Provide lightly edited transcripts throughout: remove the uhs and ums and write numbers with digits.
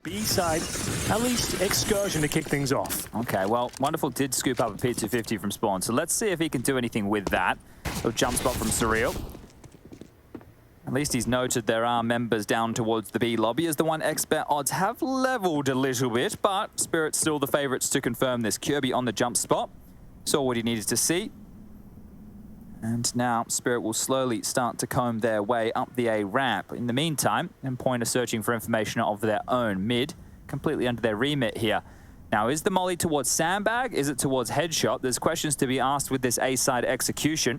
B-side, at least excursion to kick things off. Okay, well, Wonderful did scoop up a P250 from spawn, so let's see if he can do anything with that. A jump spot from Surreal. At least he's noted there are members down towards the B lobby, as the 1xBet odds have leveled a little bit, but Spirit's still the favorites to confirm this. Kirby on the jump spot. Saw what he needed to see. And now Spirit will slowly start to comb their way up the A ramp. In the meantime, Endpoint are searching for information of their own. Mid, completely under their remit here. Now, is the molly towards Sandbag? Is it towards Headshot? There's questions to be asked with this A-side execution.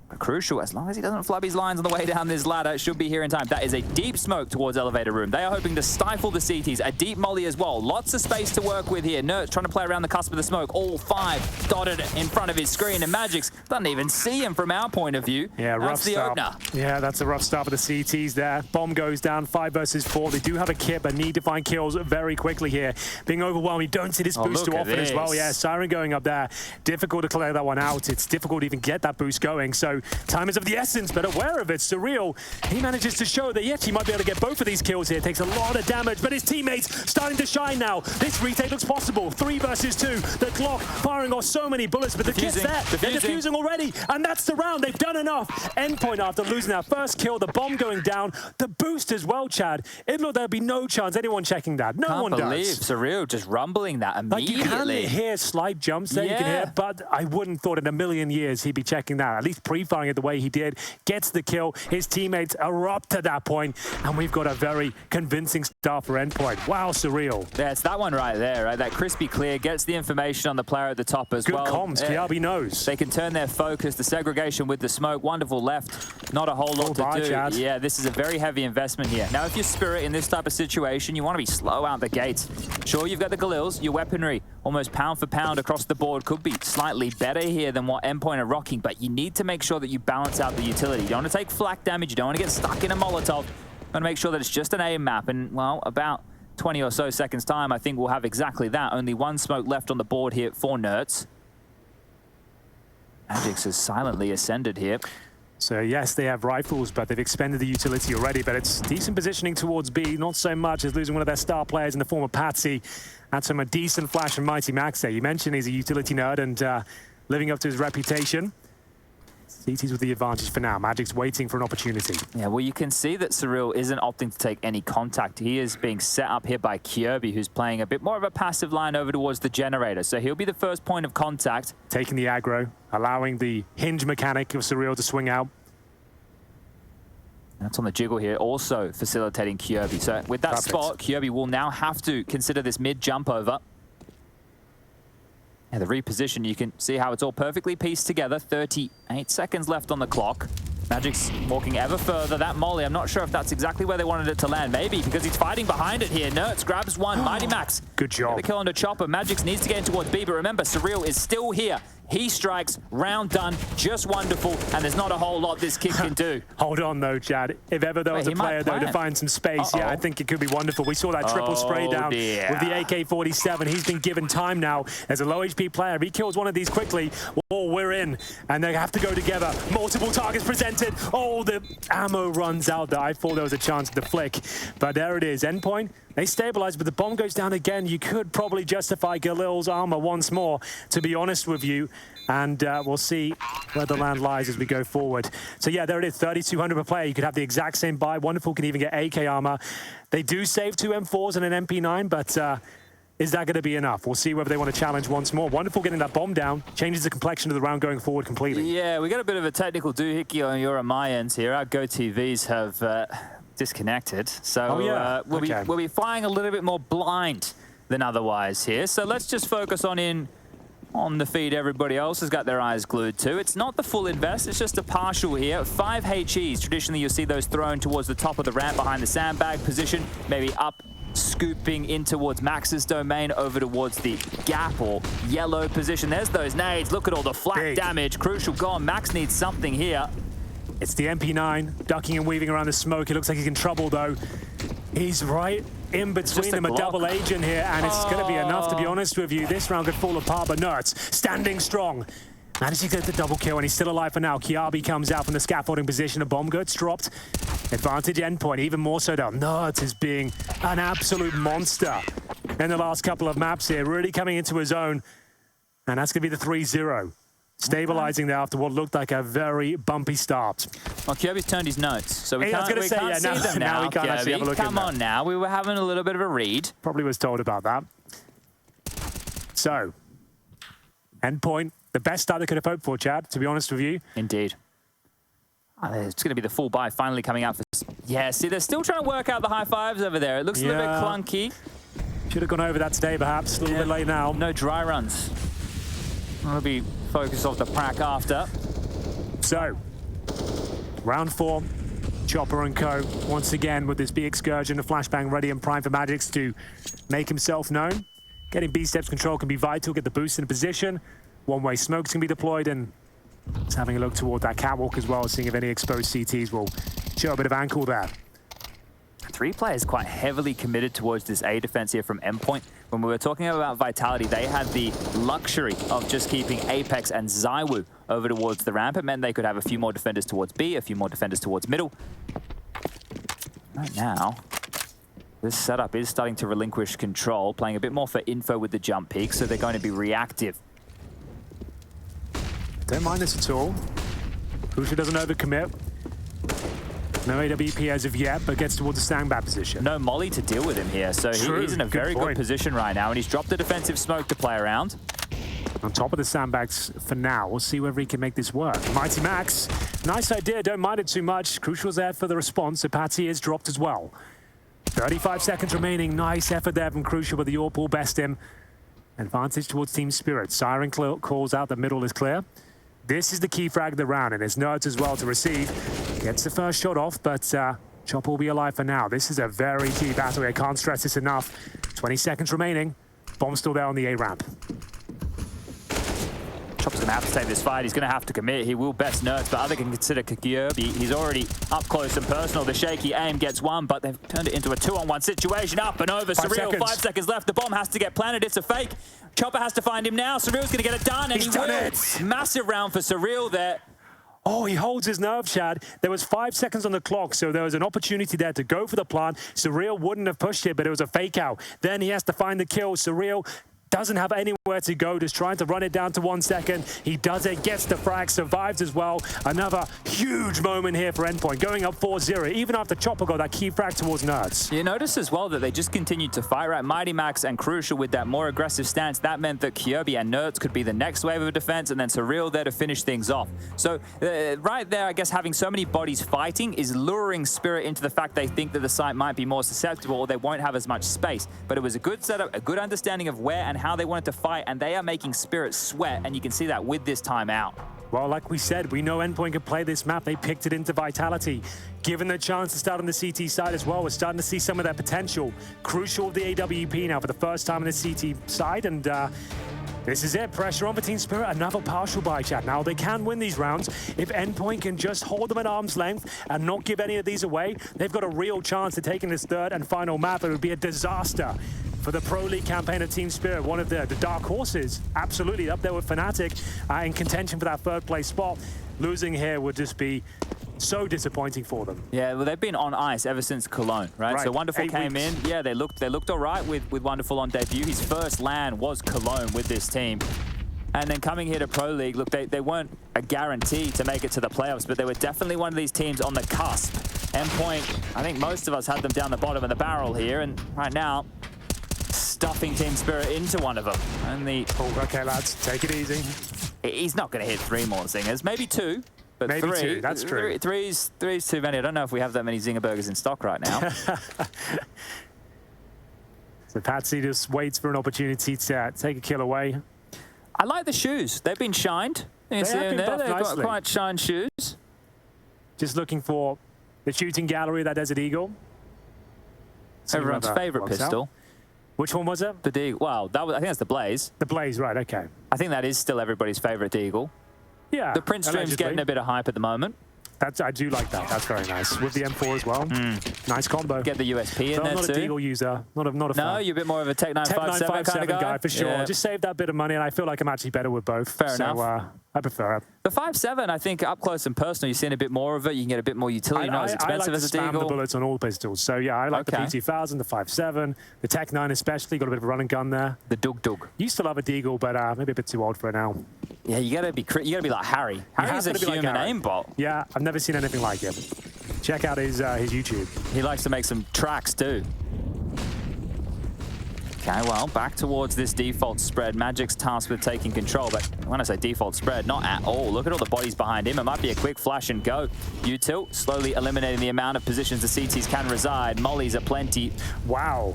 But crucial, as long as he doesn't flub his lines on the way down this ladder, it should be here in time. That is a deep smoke towards elevator room. They are hoping to stifle the CTs. A deep molly as well. Lots of space to work with here. NertZ trying to play around the cusp of the smoke. All 5 dotted in front of his screen. And magixx doesn't even see him from our point of view. Yeah, rough That's the start. opener. Yeah, that's a rough start for the CTs there. Bomb goes down, 5 versus 4. They do have a kit, but need to find kills very quickly here. Being overwhelmed, you don't see this boost too often as well. Yeah, Siren going up there. Difficult to clear that one out. It's difficult to even get that boost going. So time is of the essence, but aware of it. Surreal, he manages to show that, yes, he might be able to get both of these kills here. Takes a lot of damage, but his teammates starting to shine now. This retake looks possible. 3 versus 2. The clock firing off so many bullets, but the kit's there. They're defusing already, and that's the round. They've done enough. Endpoint, after losing that first kill, the bomb going down, the boost as well, Chad. It looked there'd be no chance anyone checking that. No one does. Can't believe Surreal just rumbling that immediately. Like, you can hear slight jumps there, you can hear, but I wouldn't thought in a million years he'd be checking that. At least pre-firing it the way he did. Gets the kill. His teammates erupt at that point, and we've got a very convincing start for Endpoint. Wow, Surreal. Yeah, it's that one right there, right? That crispy clear gets the information on the player at the top as well. Good comms. Kiabi knows. They can turn their focus. The segregation with the smoke. Wonderful left. Not a whole lot to do. Chad. Yeah, this is a very heavy investment here. Now, if you're Spirit in this type of situation, you want to be slow out the gates. Sure, you've got the Galils. Your weaponry, almost pound for pound across the board, could be slightly better here than what Endpoint are rocking, but you need to make sure that you balance out the utility. You don't want to take flak damage. You don't want to get stuck in a Molotov. You want to make sure that it's just an aim map. And, well, about 20 or so seconds time, I think we'll have exactly that. Only 1 smoke left on the board here for NertZ. magixx has silently ascended here. So yes, they have rifles, but they've expended the utility already, but it's decent positioning towards B, not so much as losing one of their star players in the form of Patsi. That's from a decent flash from MiGHTYMAX there. You mentioned he's a utility nerd and living up to his reputation. CT's with the advantage for now. magixx waiting for an opportunity. Yeah, well, you can see that Surreal isn't opting to take any contact. He is being set up here by Kirby, who's playing a bit more of a passive line over towards the generator. So he'll be the first point of contact. Taking the aggro, allowing the hinge mechanic of Surreal to swing out. That's on the jiggle here, also facilitating Kirby. So with that spot, Kirby will now have to consider this mid jump over. Yeah, the reposition, you can see how it's all perfectly pieced together. 38 seconds left on the clock. magixx walking ever further. That molly, I'm not sure if that's exactly where they wanted it to land. Maybe, because he's fighting behind it here. NertZ grabs one. MiGHTYMAX. Good job. The kill on the chopper. magixx needs to get in towards B, but remember, Surreal is still here. He strikes, round done, just wonderful, and there's not a whole lot this kid can do. Hold on, though, Chad. If ever there was a player, though, to find some space, yeah, I think it could be wonderful. We saw that triple spray down with the AK-47. He's been given time now as a low HP player. If he kills one of these quickly, oh, we're in. And they have to go together. Multiple targets presented. Oh, the ammo runs out there. I thought there was a chance at the flick. But there it is. Endpoint. They stabilize, but the bomb goes down again. You could probably justify Galil's armor once more, to be honest with you. And we'll see where the land lies as we go forward. So yeah, there it is, 3,200 per player. You could have the exact same buy. Wonderful can even get AK armor. They do save 2 M4s and an MP9, but is that going to be enough? We'll see whether they want to challenge once more. Wonderful getting that bomb down. Changes the complexion of the round going forward completely. Yeah, we got a bit of a technical doohickey on your and my ends here. Our GoTVs have disconnected. So we'll be flying a little bit more blind than otherwise here. So let's just focus on the feed everybody else has got their eyes glued to. It's not the full invest, it's just a partial here. 5 HEs. Traditionally, you'll see those thrown towards the top of the ramp behind the sandbag position, maybe up, scooping in towards max's domain, over towards the gap or yellow position. There's those nades. Look at all the flak damage. Crucial gone. Max needs something here. It's the MP9, ducking and weaving around the smoke. It looks like he's in trouble, though. He's right in between them, a double agent here, and it's going to be enough, to be honest with you. This round could fall apart, but NertZ standing strong. Managed to get the double kill, and he's still alive for now. Kiabi comes out from the scaffolding position. A bomb gets dropped. Advantage Endpoint, even more so down. NertZ is being an absolute monster in the last couple of maps here, really coming into his own. And that's going to be the 3-0. Stabilizing there after what looked like a very bumpy start. Well, Kirby's turned his notes, so we can't see them now. Now we can't actually have a look Come on now, we were having a little bit of a read. Probably was told about that. So, Endpoint, the best start they could have hoped for, Chad, to be honest with you. Indeed. It's going to be the full buy finally coming out for... Yeah, see, they're still trying to work out the high fives over there. It looks a little bit clunky. Should have gone over that today, perhaps. A little bit late now. No dry runs. I'll be focused off the prac after. So, round 4, Chopper and co. Once again with this B excursion, a flashbang ready and prime for magixx to make himself known. Getting B steps control can be vital, get the boost in position. One-way smokes can be deployed, and just having a look toward that catwalk as well, seeing if any exposed CTs will show a bit of ankle there. 3 players quite heavily committed towards this A defense here from Endpoint. When we were talking about Vitality, they had the luxury of just keeping Apex and ZywOo over towards the ramp. It meant they could have a few more defenders towards B, a few more defenders towards middle. Right now, this setup is starting to relinquish control, playing a bit more for info with the jump peak, so they're going to be reactive. Don't mind this at all. Crucial doesn't overcommit. No AWP as of yet, but gets towards the sandbag position. No molly to deal with him here, so he's in a very good position right now, and he's dropped the defensive smoke to play around. On top of the sandbags for now. We'll see whether he can make this work. MiGHTYMAX, nice idea, don't mind it too much. Crucial's there for the response, so Patsi is dropped as well. 35 seconds remaining, nice effort there from Crucial, but the AWP will best him. Advantage towards Team Spirit. Siren calls out the middle is clear. This is the key frag of the round, and it's NertZ as well to receive. Gets the first shot off, but Chopper will be alive for now. This is a very key battle. I can't stress this enough. 20 seconds remaining. Bomb still there on the A ramp. Chopper's going to have to take this fight. He's going to have to commit. He will best NertZ, but other can consider Kirby. He's already up close and personal. The shaky aim gets one, but they've turned it into a 2-on-1 situation. Up and over. Surreal, 5 seconds left. The bomb has to get planted. It's a fake. Chopper has to find him now. Surreal's going to get it done, and he will. Massive round for Surreal there. Oh, he holds his nerve, Chad. There was 5 seconds on the clock, so there was an opportunity there to go for the plant. Surreal wouldn't have pushed it, but it was a fake out. Then he has to find the kill. Surreal doesn't have anywhere to go, just trying to run it down to 1 second. He does it, gets the frag, survives as well. Another huge moment here for Endpoint, going up 4-0, even after Chopper got that key frag towards NertZ. You notice as well that they just continued to fight, right? MiGHTYMAX and Crucial with that more aggressive stance. That meant that Kirby and NertZ could be the next wave of defense, and then Surreal there to finish things off. So right there, I guess having so many bodies fighting is luring Spirit into the fact they think that the site might be more susceptible or they won't have as much space. But it was a good setup, a good understanding of where and how they wanted to fight, and they are making Spirit sweat, and you can see that with this timeout. Well, like we said, we know Endpoint can play this map. They picked it into Vitality. Given the chance to start on the CT side as well, we're starting to see some of that potential. Crucial the AWP now for the first time on the CT side, and this is it. Pressure on for Team Spirit. Another partial buy, chat. Now, they can win these rounds. If Endpoint can just hold them at arm's length and not give any of these away, they've got a real chance of taking this third and final map. It would be a disaster for the Pro League campaign of Team Spirit, one of the dark horses, absolutely up there with Fnatic in contention for that third place spot. Losing here would just be so disappointing for them. Yeah, well, they've been on ice ever since Cologne, right? So Wonderful came in. Yeah, they looked all right with Wonderful on debut. His first LAN was Cologne with this team. And then coming here to Pro League, look, they weren't a guarantee to make it to the playoffs, but they were definitely one of these teams on the cusp. Endpoint, I think most of us had them down the bottom of the barrel here, and right now, stuffing Team Spirit into one of them. And okay, lads, take it easy. He's not going to hit 3 more zingers, maybe 2. But maybe 3, 2, that's true. Three's too many. I don't know if we have that many zinger burgers in stock right now. So Patsi just waits for an opportunity to take a kill away. I like the shoes. They've been shined. You can see them there. They've got quite shined shoes. Just looking for the shooting gallery of that Desert Eagle. Everyone's favorite pistol. Which one was it? The Deagle. Well, I think that's the Blaze. The Blaze, right, okay. I think that is still everybody's favorite Deagle. Yeah. The Prince Stream's getting a bit of hype at the moment. I do like that. That's very nice. With the M4 as well. Nice combo. Get the USP in there too. I'm not a Deagle user. Not a fan. No, you're a bit more of a Tech 957 kind of guy for sure. Yeah. Just save that bit of money, and I feel like I'm actually better with both. Fair enough. I prefer it. The 5.7, I think, up close and personal, you're seeing a bit more of it. You can get a bit more utility. Not as expensive as a Deagle. I like to spam the bullets on all pistols. So yeah, I like the P2000, the 5.7, the Tech 9 especially. Got a bit of a running gun there. The Dug. Used to love a Deagle, but maybe a bit too old for it now. Yeah, you gotta be like Harry. Harry's a human aimbot. Yeah, I've never seen anything like it. Check out his YouTube. He likes to make some tracks too. Okay, well, back towards this default spread. magixx tasked with taking control, but when I say default spread, not at all. Look at all the bodies behind him. It might be a quick flash and go. Util slowly eliminating the amount of positions the CTs can reside. Mollies are plenty. Wow.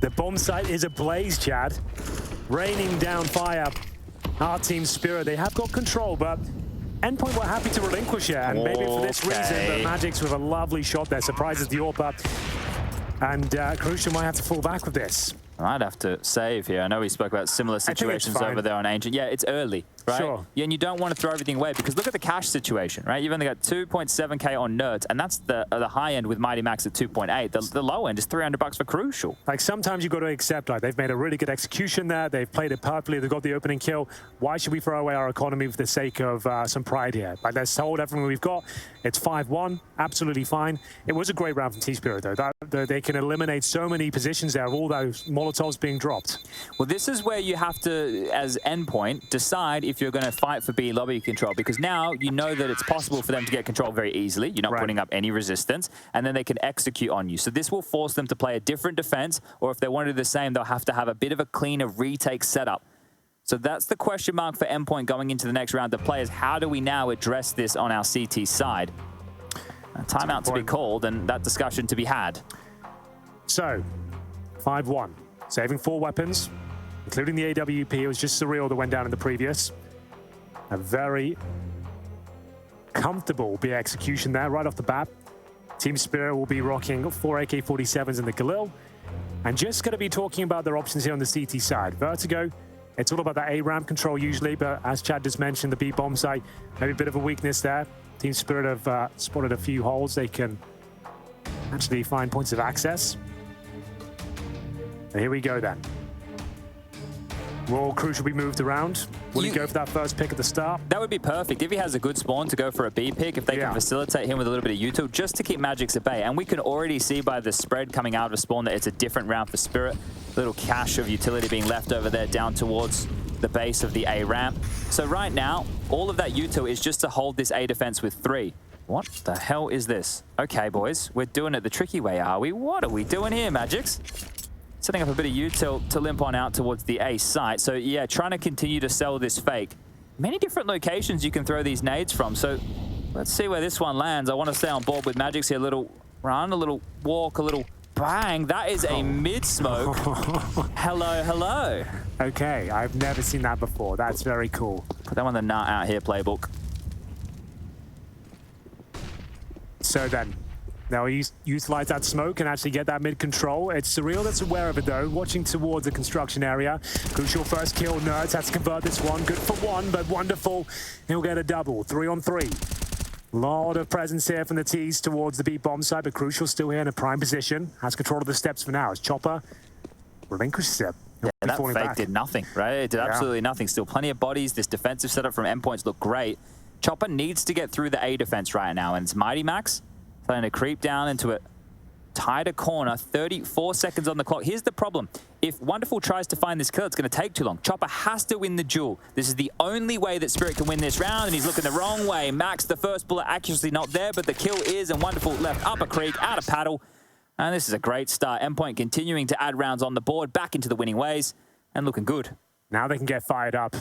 The bomb site is ablaze, Chad. Raining down fire. Our team Spirit, they have got control, but Endpoint were happy to relinquish it, and maybe for this reason, but magixx with a lovely shot there surprises the AWP. And Crucial might have to fall back with this. I'd have to save here. I know we spoke about similar situations over there on Ancient. Yeah, it's early, right? Sure. Yeah, and you don't want to throw everything away because look at the cash situation, right? You've only got 2.7K on NertZ, and that's the high end with MiGHTYMAX at 2.8. The low end is $300 for Crucial. Like sometimes you've got to accept, like they've made a really good execution there. They've played it perfectly. They've got the opening kill. Why should we throw away our economy for the sake of some pride here? Like let's hold everything we've got. It's 5-1, absolutely fine. It was a great round from T-Spirit though. They can eliminate so many positions there of all those Molotovs being dropped. Well, this is where you have to, as Endpoint, decide if you're going to fight for B lobby control, because now you know that it's possible for them to get control very easily. You're not putting up any resistance, and then they can execute on you. So this will force them to play a different defense, or if they want to do the same, they'll have to have a bit of a cleaner retake setup. So that's the question mark for Endpoint going into the next round of play is how do we now address this on our CT side? A timeout to be called and that discussion to be had. So, 5-1. Saving 4 weapons, including the AWP. It was just Surreal that went down in the previous. A very comfortable B execution there right off the bat. Team Spirit will be rocking 4 AK-47s in the Galil. And just going to be talking about their options here on the CT side. Vertigo, it's all about that A-ramp control usually, but as Chad just mentioned, the B-bomb site, maybe a bit of a weakness there. Team Spirit have spotted a few holes. They can actually find points of access. And here we go then. Will Crucial be moved around? Will he go for that first pick at the start? That would be perfect. If he has a good spawn to go for a B pick, if they can facilitate him with a little bit of util, just to keep magixx at bay. And we can already see by the spread coming out of spawn that it's a different round for Spirit. Little cache of utility being left over there down towards the base of the A ramp. So right now, all of that util is just to hold this A defense with 3. What the hell is this? Okay, boys, we're doing it the tricky way, are we? What are we doing here, magixx? Setting up a bit of util to limp on out towards the A site. So yeah, trying to continue to sell this fake. Many different locations you can throw these nades from. So let's see where this one lands. I want to stay on board with magixx here. A little run, a little walk, a little bang. That is a mid-smoke. Hello, hello. Okay, I've never seen that before. That's very cool. Put that one the nut out here, playbook. So then, now we utilize that smoke and actually get that mid-control. It's Surreal that's aware of it, though, watching towards the construction area. Crucial first kill. NertZ has to convert this one. Good for 1, but wonderful. He'll get a double. 3 on 3. Lot of presence here from the T's towards the B bomb side, but Crucial still here in a prime position. Has control of the steps for now. As Chopper relinquishes it. Yeah, that fake did nothing, right? It did absolutely nothing. Still plenty of bodies. This defensive setup from Endpoints look great. Chopper needs to get through the A defense right now, and it's MiGHTYMAX trying to creep down into a tighter corner. 34 seconds on the clock. Here's the problem. If Wonderful tries to find this kill, it's going to take too long. Chopper has to win the duel. This is the only way that Spirit can win this round, and he's looking the wrong way. Max, the first bullet accuracy not there, but the kill is, and Wonderful left up a creek, out of paddle. And this is a great start. Endpoint continuing to add rounds on the board, back into the winning ways, and looking good. Now they can get fired up.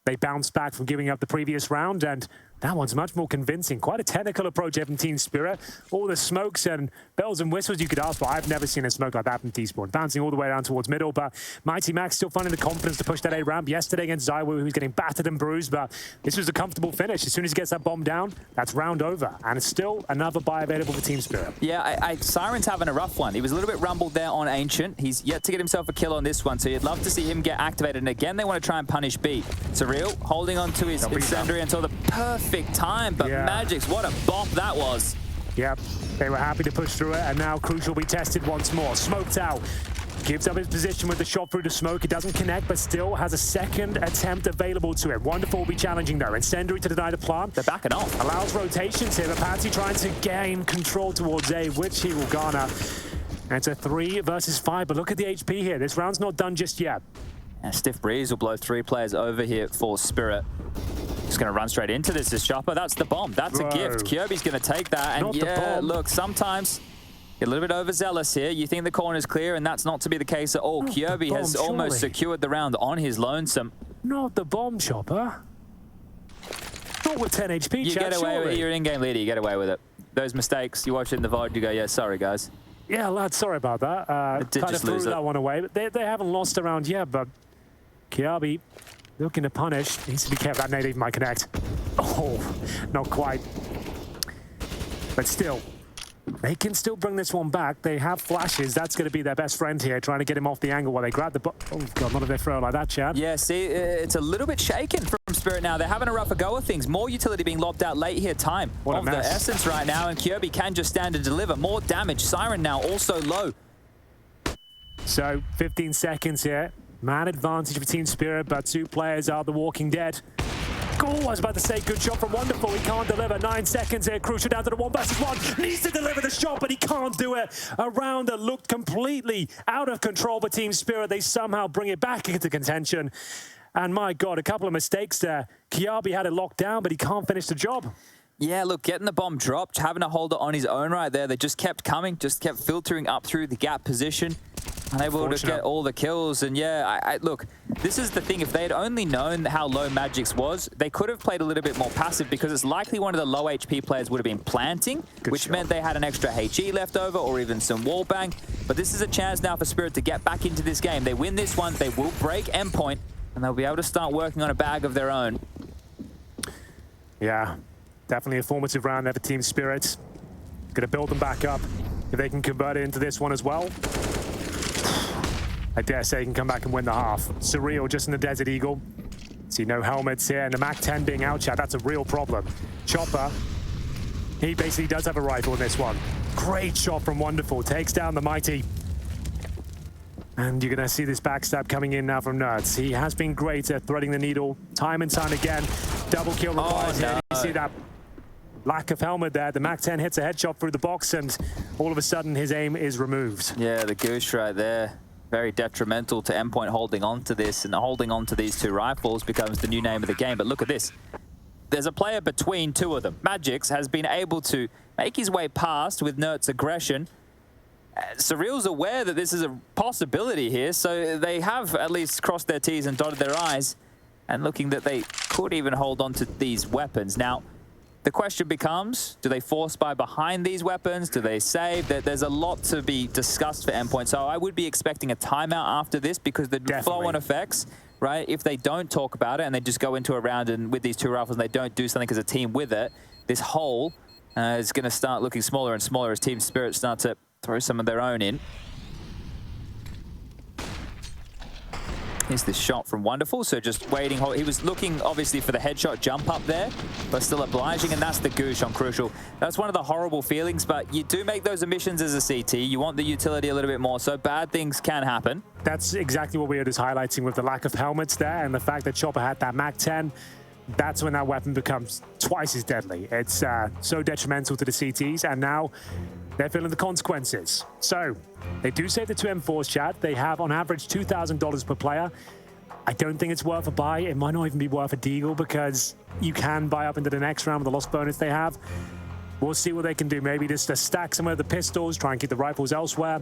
They bounce back from giving up the previous round, and that one's much more convincing. Quite a technical approach here from Team Spirit. All the smokes and bells and whistles you could ask for. I've never seen a smoke like that from T-Spawn. Bouncing all the way down towards middle, but MiGHTYMAX still finding the confidence to push that A ramp. Yesterday against Zywo, he was getting battered and bruised, but this was a comfortable finish. As soon as he gets that bomb down, that's round over. And it's still another buy available for Team Spirit. Yeah, Siren's having a rough one. He was a little bit rumbled there on Ancient. He's yet to get himself a kill on this one, so you'd love to see him get activated. And again, they want to try and punish B. Surreal holding on to his incendiary until the perfect perfect time, but magixx, what a bop that was. Yep, they were happy to push through it, and now Crucial will be tested once more. Smoked out. Gives up his position with the shot through the smoke. It doesn't connect, but still has a second attempt available to him. Wonderful will be challenging, though. Incendiary to deny the plant. They're backing off. Allows rotations here, but Patsi trying to gain control towards A, which he will garner. And it's a 3 versus 5, but look at the HP here. This round's not done just yet. And stiff breeze will blow 3 players over here for Spirit. Just going to run straight into this as Chopper. That's the bomb. That's a gift. Kyobi's going to take that. And yeah, look, sometimes get a little bit overzealous here. You think the corner's clear, and that's not to be the case at all. Kyobi has almost secured the round on his lonesome. Not the bomb, Chopper. Not with 10 HP, You get away with it. You're in-game leader. You get away with it. Those mistakes, you watch it in the VOD, you go, yeah, sorry, guys. Yeah, lad, sorry about that. Kind of threw that one away. But they haven't lost a round yet, but Kyobi looking to punish. Needs to be careful. That nade even might connect. Oh, not quite. But still, they can still bring this one back. They have flashes. That's going to be their best friend here, trying to get him off the angle while they grab the... Oh, God, not if they throw like that, Chad. Yeah, see, it's a little bit shaken from Spirit now. They're having a rougher go of things. More utility being lobbed out late here. Time of the essence right now, and Kyobi can just stand and deliver. More damage. Siren now also low. So, 15 seconds here. Man advantage for Team Spirit, but 2 players are the Walking Dead. Oh, I was about to say, good shot from Wonderful. He can't deliver. 9 seconds here. Crucial down to the 1 versus 1. Needs to deliver the shot, but he can't do it. A round that looked completely out of control for Team Spirit. They somehow bring it back into contention. And my God, a couple of mistakes there. Kyobi had it locked down, but he can't finish the job. Yeah, look, getting the bomb dropped, having to hold it on his own right there. They just kept coming, just kept filtering up through the gap position. Unable to get all the kills. And yeah, look, this is the thing. If they had only known how low magixx was, they could have played a little bit more passive, because it's likely one of the low HP players would have been planting, which meant they had an extra HE left over or even some wall bang. But this is a chance now for Spirit to get back into this game. They win this one, they will break Endpoint, and they'll be able to start working on a bag of their own. Yeah, definitely a formative round there for Team Spirit. Going to build them back up if they can convert it into this one as well. I dare say he can come back and win the half. Surreal just in the Desert Eagle. See no helmets here, and the MAC-10 being outshot, that's a real problem. Chopper, he basically does have a rifle in this one. Great shot from Wonderful, takes down the Mighty. And you're gonna see this backstab coming in now from NertZ. He has been great at threading the needle time and time again. Double kill requires here. You see that lack of helmet there. The MAC-10 hits a headshot through the box, and all of a sudden his aim is removed. Yeah, the goose right there. Very detrimental to Endpoint holding on to this, and holding on to these 2 rifles becomes the new name of the game. But look at this. There's a player between 2 of them. magixx has been able to make his way past with NertZ aggression. Surreal's aware that this is a possibility here, so they have at least crossed their T's and dotted their I's, and looking that they could even hold on to these weapons. Now, the question becomes, do they force buy behind these weapons? Do they save? There's a lot to be discussed for Endpoint, so I would be expecting a timeout after this, because the flow-on effects, right, if they don't talk about it and they just go into a round and with these 2 rifles and they don't do something as a team with it, this hole is going to start looking smaller and smaller as Team Spirit start to throw some of their own in. Here's this shot from Wonderful, so just waiting. He was looking, obviously, for the headshot jump up there, but still obliging, and that's the goosh on Crucial. That's one of the horrible feelings, but you do make those omissions as a CT. You want the utility a little bit more, so bad things can happen. That's exactly what we were just highlighting with the lack of helmets there, and the fact that Chopper had that MAC-10. That's when that weapon becomes twice as deadly. It's so detrimental to the CTs, and now they're feeling the consequences. So they do save the 2 M4s, chat. They have, on average, $2,000 per player. I don't think it's worth a buy. It might not even be worth a deagle, because you can buy up into the next round with the lost bonus they have. We'll see what they can do. Maybe just to stack some of the pistols, try and keep the rifles elsewhere.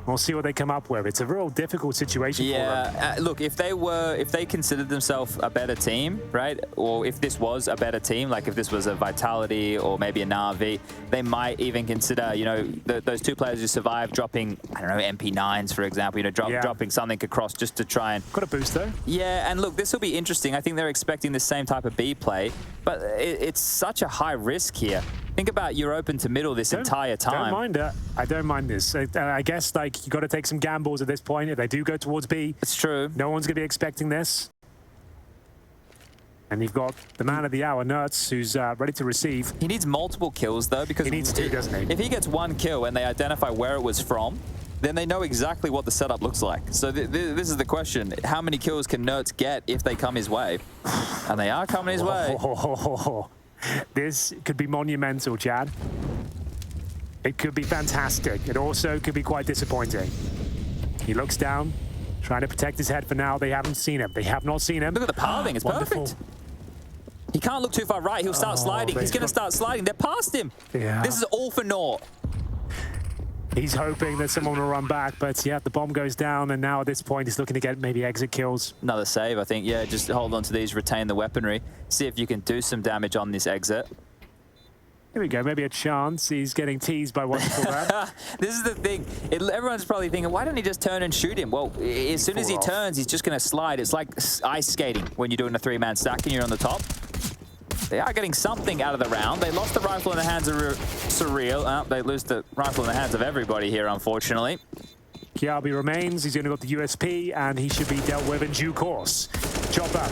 We'll see what they come up with. It's a real difficult situation for them. Look, if they considered themselves a better team, right? Or if this was a better team, like if this was a Vitality or maybe a Na'Vi, they might even consider, you know, those 2 players who survived dropping, I don't know, MP9s, for example, you know, dropping something across just to try and... Got a boost, though. Yeah, and look, this will be interesting. I think they're expecting the same type of B play, but it's such a high risk here. Think about you're open to middle this entire time. Don't mind it. I don't mind this. I guess, like, you got to take some gambles at this point. If they do go towards B, it's true. No one's going to be expecting this. And you've got the man of the hour, NertZ, who's ready to receive. He needs multiple kills, though, because he needs two, doesn't he? If he gets one kill and they identify where it was from, then they know exactly what the setup looks like. So this is the question. How many kills can NertZ get if they come his way? And they are coming his way. This could be monumental, Chad. It could be fantastic. It also could be quite disappointing. He looks down, trying to protect his head for now. They haven't seen him. They have not seen him. Look at the pathing. It's perfect. He can't look too far right. He'll start sliding. He's going to start sliding. They're past him. Yeah. This is all for naught. He's hoping that someone will run back, but yeah, the bomb goes down, and now at this point, he's looking to get maybe exit kills. Another save, I think. Yeah, just hold on to these, retain the weaponry. See if you can do some damage on this exit. Here we go, maybe a chance. He's getting teased by Wonderful there. This is the thing. Everyone's probably thinking, why don't he just turn and shoot him? Well, as soon as he turns, he's just going to slide. It's like ice skating when you're doing a three-man stack and you're on the top. They are getting something out of the round. They lost the rifle in the hands of Surreal. They lose the rifle in the hands of everybody here, unfortunately. Kiabi remains. He's going to got the USP, and he should be dealt with in due course. Chopper,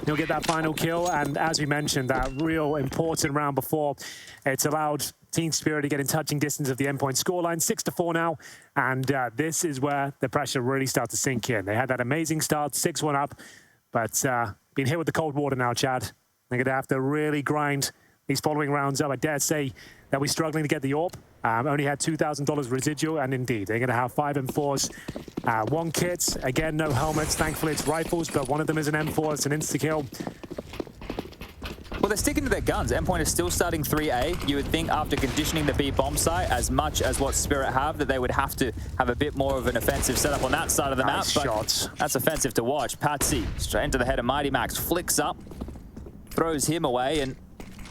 he'll get that final kill, and as we mentioned, that real important round before, it's allowed Team Spirit to get in touching distance of the Endpoint scoreline, 6-4 now, and this is where the pressure really starts to sink in. They had that amazing start, 6-1 up, but being hit with the cold water now, Chad. They're going to have to really grind these following rounds up. I dare say that we're struggling to get the AWP. Only had $2,000 residual, and indeed, they're going to have 5 M4s. One kit, again, no helmets. Thankfully, it's rifles, but one of them is an M4. It's an insta-kill. Well, they're sticking to their guns. Endpoint is still starting 3A. You would think after conditioning the B bomb site as much as what Spirit have, that they would have to have a bit more of an offensive setup on that side of the map. But that's offensive to watch. Patsi, straight into the head of MiGHTYMAX, flicks up, throws him away, and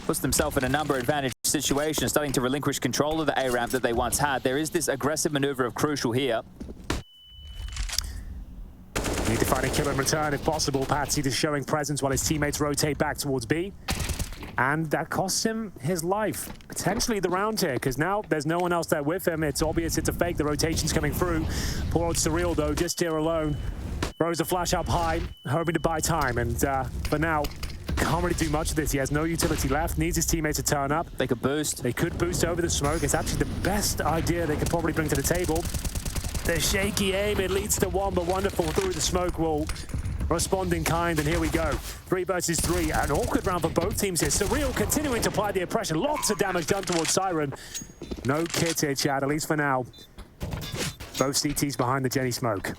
puts themselves in a number advantage situation, starting to relinquish control of the A ramp that they once had. There is this aggressive maneuver of Crucial here. Need to find a kill in return if possible. Patsi just showing presence while his teammates rotate back towards B. And that costs him his life. Potentially the round here, because now there's no one else there with him. It's obvious it's a fake. The rotation's coming through. Poor old Surreal, though, just here alone. Throws a flash up high, hoping to buy time. And for now, can't really do much of this. He has no utility left. Needs his teammates to turn up. They could boost. They could boost over the smoke. It's actually the best idea they could probably bring to the table. The shaky aim, it leads to one, but Wonderful through the smoke will respond in kind, and here we go. 3 versus 3, an awkward round for both teams here. Surreal continuing to apply the oppression. Lots of damage done towards Siren. No kit here, Chad, at least for now. Both CTs behind the Jenny smoke.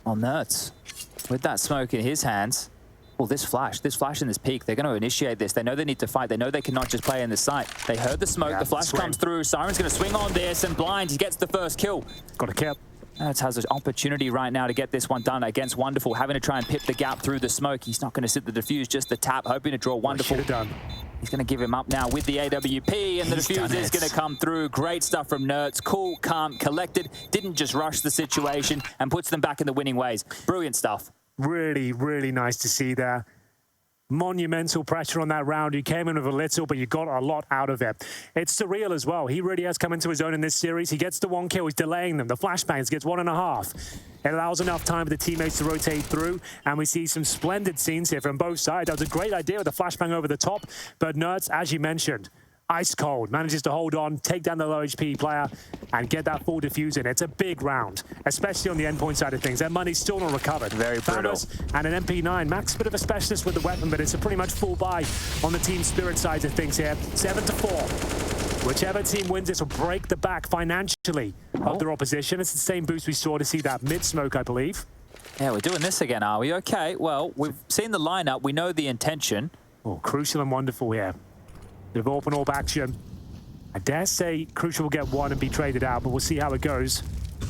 Oh, NertZ, with that smoke in his hands. Well, this flash and this peak, they're going to initiate this. They know they need to fight. They know they cannot just play in this site. They heard the smoke. The flash comes through. Siren's going to swing on this, and blind. He gets the first kill. Got a kill. NertZ has an opportunity right now to get this one done against Wonderful, having to try and pip the gap through the smoke. He's not going to sit the defuse, just the tap, hoping to draw Wonderful. Done. He's going to give him up now with the AWP, and the defuse is going to come through. Great stuff from NertZ. Cool, calm, collected. Didn't just rush the situation and puts them back in the winning ways. Brilliant stuff. Really, really nice to see there. Monumental pressure on that round. You came in with a little, but you got a lot out of it. It's Surreal as well. He really has come into his own in this series. He gets the 1 kill. He's delaying them. The flashbangs gets 1.5. It allows enough time for the teammates to rotate through, and we see some splendid scenes here from both sides. That was a great idea with the flashbang over the top, but NertZ, as you mentioned, ice cold, manages to hold on, take down the low HP player, and get that full defuse in. It's a big round, especially on the Endpoint side of things. Their money's still not recovered. Very brutal. And an MP9. Max a bit of a specialist with the weapon, but it's a pretty much full buy on the Team Spirit side of things here. 7-4. Whichever team wins this will break the back financially of their opposition. It's the same boost we saw to see that mid-smoke, I believe. Yeah, we're doing this again, are we? Okay, well, we've seen the lineup. We know the intention. Oh, Crucial and Wonderful here. Bit of open AWP action. I dare say Crucial will get one and be traded out, but we'll see how it goes.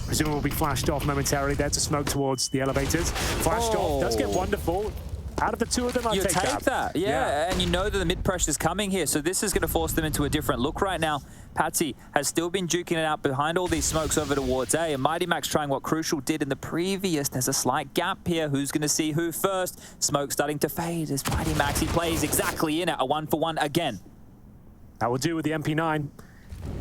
Presumably will be flashed off momentarily. There's a smoke towards the elevators. Flashed off, does get Wonderful. Out of the two of them, I'll take that. Yeah, and you know that the mid-pressure is coming here, so this is going to force them into a different look right now. Patsi has still been duking it out behind all these smokes over towards A, and MiGHTYMAX trying what Crucial did in the previous. There's a slight gap here. Who's going to see who first? Smoke starting to fade as MiGHTYMAX, he plays exactly in it, a 1-for-1 again. That will do with the MP9.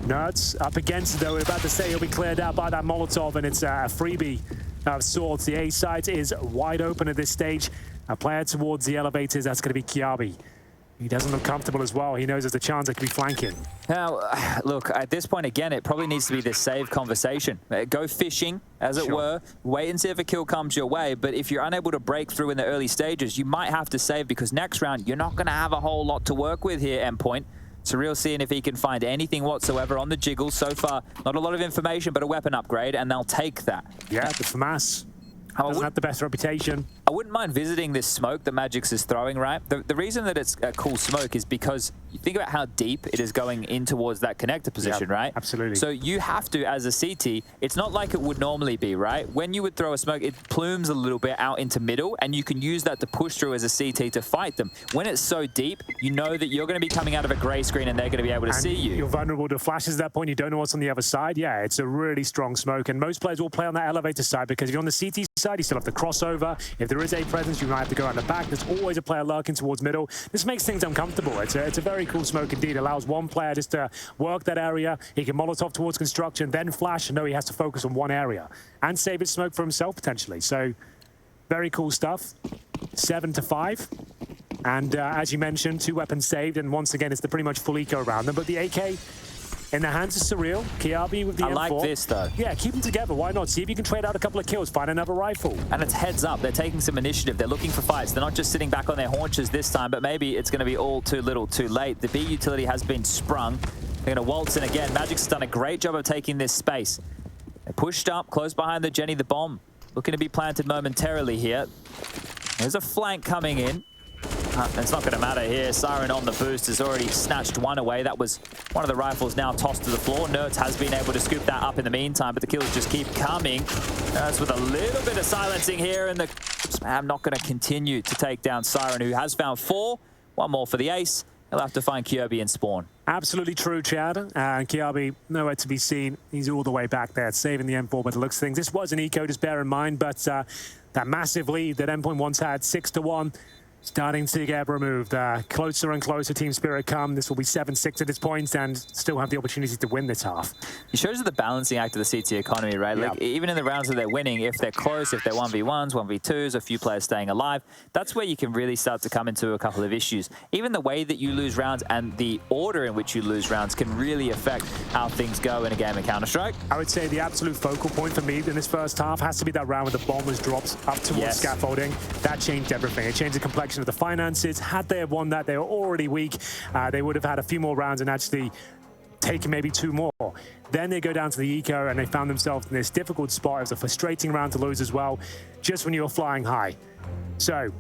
NertZ up against it, though. We're about to say he'll be cleared out by that Molotov, and it's a freebie of sorts. The A site is wide open at this stage. A player towards the elevators, that's going to be MiGHTYMAX. He doesn't look comfortable as well. He knows there's a chance they could be flanking. Now, look, at this point, again, it probably needs to be this save conversation. Go fishing, as it were. Wait and see if a kill comes your way. But if you're unable to break through in the early stages, you might have to save because next round, you're not going to have a whole lot to work with here, Endpoint. Surreal seeing if he can find anything whatsoever on the jiggle. So far, not a lot of information, but a weapon upgrade, and they'll take that. Yeah, the FAMAS doesn't have the best reputation. I wouldn't mind visiting this smoke that magixx is throwing, right? The reason that it's a cool smoke is because you think about how deep it is going in towards that connector position, right? Absolutely. So you have to, as a CT, it's not like it would normally be, right? When you would throw a smoke, it plumes a little bit out into middle, and you can use that to push through as a CT to fight them. When it's so deep, you know that you're going to be coming out of a gray screen and they're going to be able to see you. You're vulnerable to flashes at that point. You don't know what's on the other side. Yeah, it's a really strong smoke, and most players will play on that elevator side because if you're on the CT side, you still have the crossover. If there is a presence, you might have to go out the back. There's always a player lurking towards middle. This makes things uncomfortable. It's a very cool smoke indeed. Allows one player just to work that area. He can Molotov towards construction, then flash, and know he has to focus on one area and save his smoke for himself potentially. So very cool stuff. 7-5. And as you mentioned, 2 weapons saved, and once again, it's the pretty much full eco around them. But the AK in the hands of Surreal, MiGHTYMAX with the M4. I like this, though. Yeah, keep them together. Why not? See if you can trade out a couple of kills, find another rifle. And it's heads up. They're taking some initiative. They're looking for fights. They're not just sitting back on their haunches this time, but maybe it's going to be all too little too late. The B utility has been sprung. They're going to waltz in again. magixx has done a great job of taking this space. They pushed up, close behind the Jenny the bomb. Looking to be planted momentarily here. There's a flank coming in. It's not going to matter here. Siren on the boost has already snatched one away. That was one of the rifles now tossed to the floor. NertZ has been able to scoop that up in the meantime, but the kills just keep coming. NertZ with a little bit of silencing here, and the Spam not going to continue to take down Siren, who has found 4. One more for the ace. He'll have to find MiGHTYMAX and spawn. Absolutely true, Chad. And MiGHTYMAX nowhere to be seen. He's all the way back there, saving the M4 by the looks of things. This was an eco, just bear in mind, but that massive lead that Endpoint once had, 6-1, starting to get removed. Closer and closer Team Spirit come. This will be 7-6 at this point and still have the opportunity to win this half. It shows you the balancing act of the CT economy, right? Like, even in the rounds that they're winning, if they're close, if they're 1v1s, 1v2s, a few players staying alive, that's where you can really start to come into a couple of issues. Even the way that you lose rounds and the order in which you lose rounds can really affect how things go in a game of Counter-Strike. I would say the absolute focal point for me in this first half has to be that round where the bomb was dropped up towards scaffolding. That changed everything. It changed the complexion of the finances. Had they have won that, they were already weak. They would have had a few more rounds and actually taken maybe 2 more. Then they go down to the eco and they found themselves in this difficult spot. It was a frustrating round to lose as well, just when you were flying high. So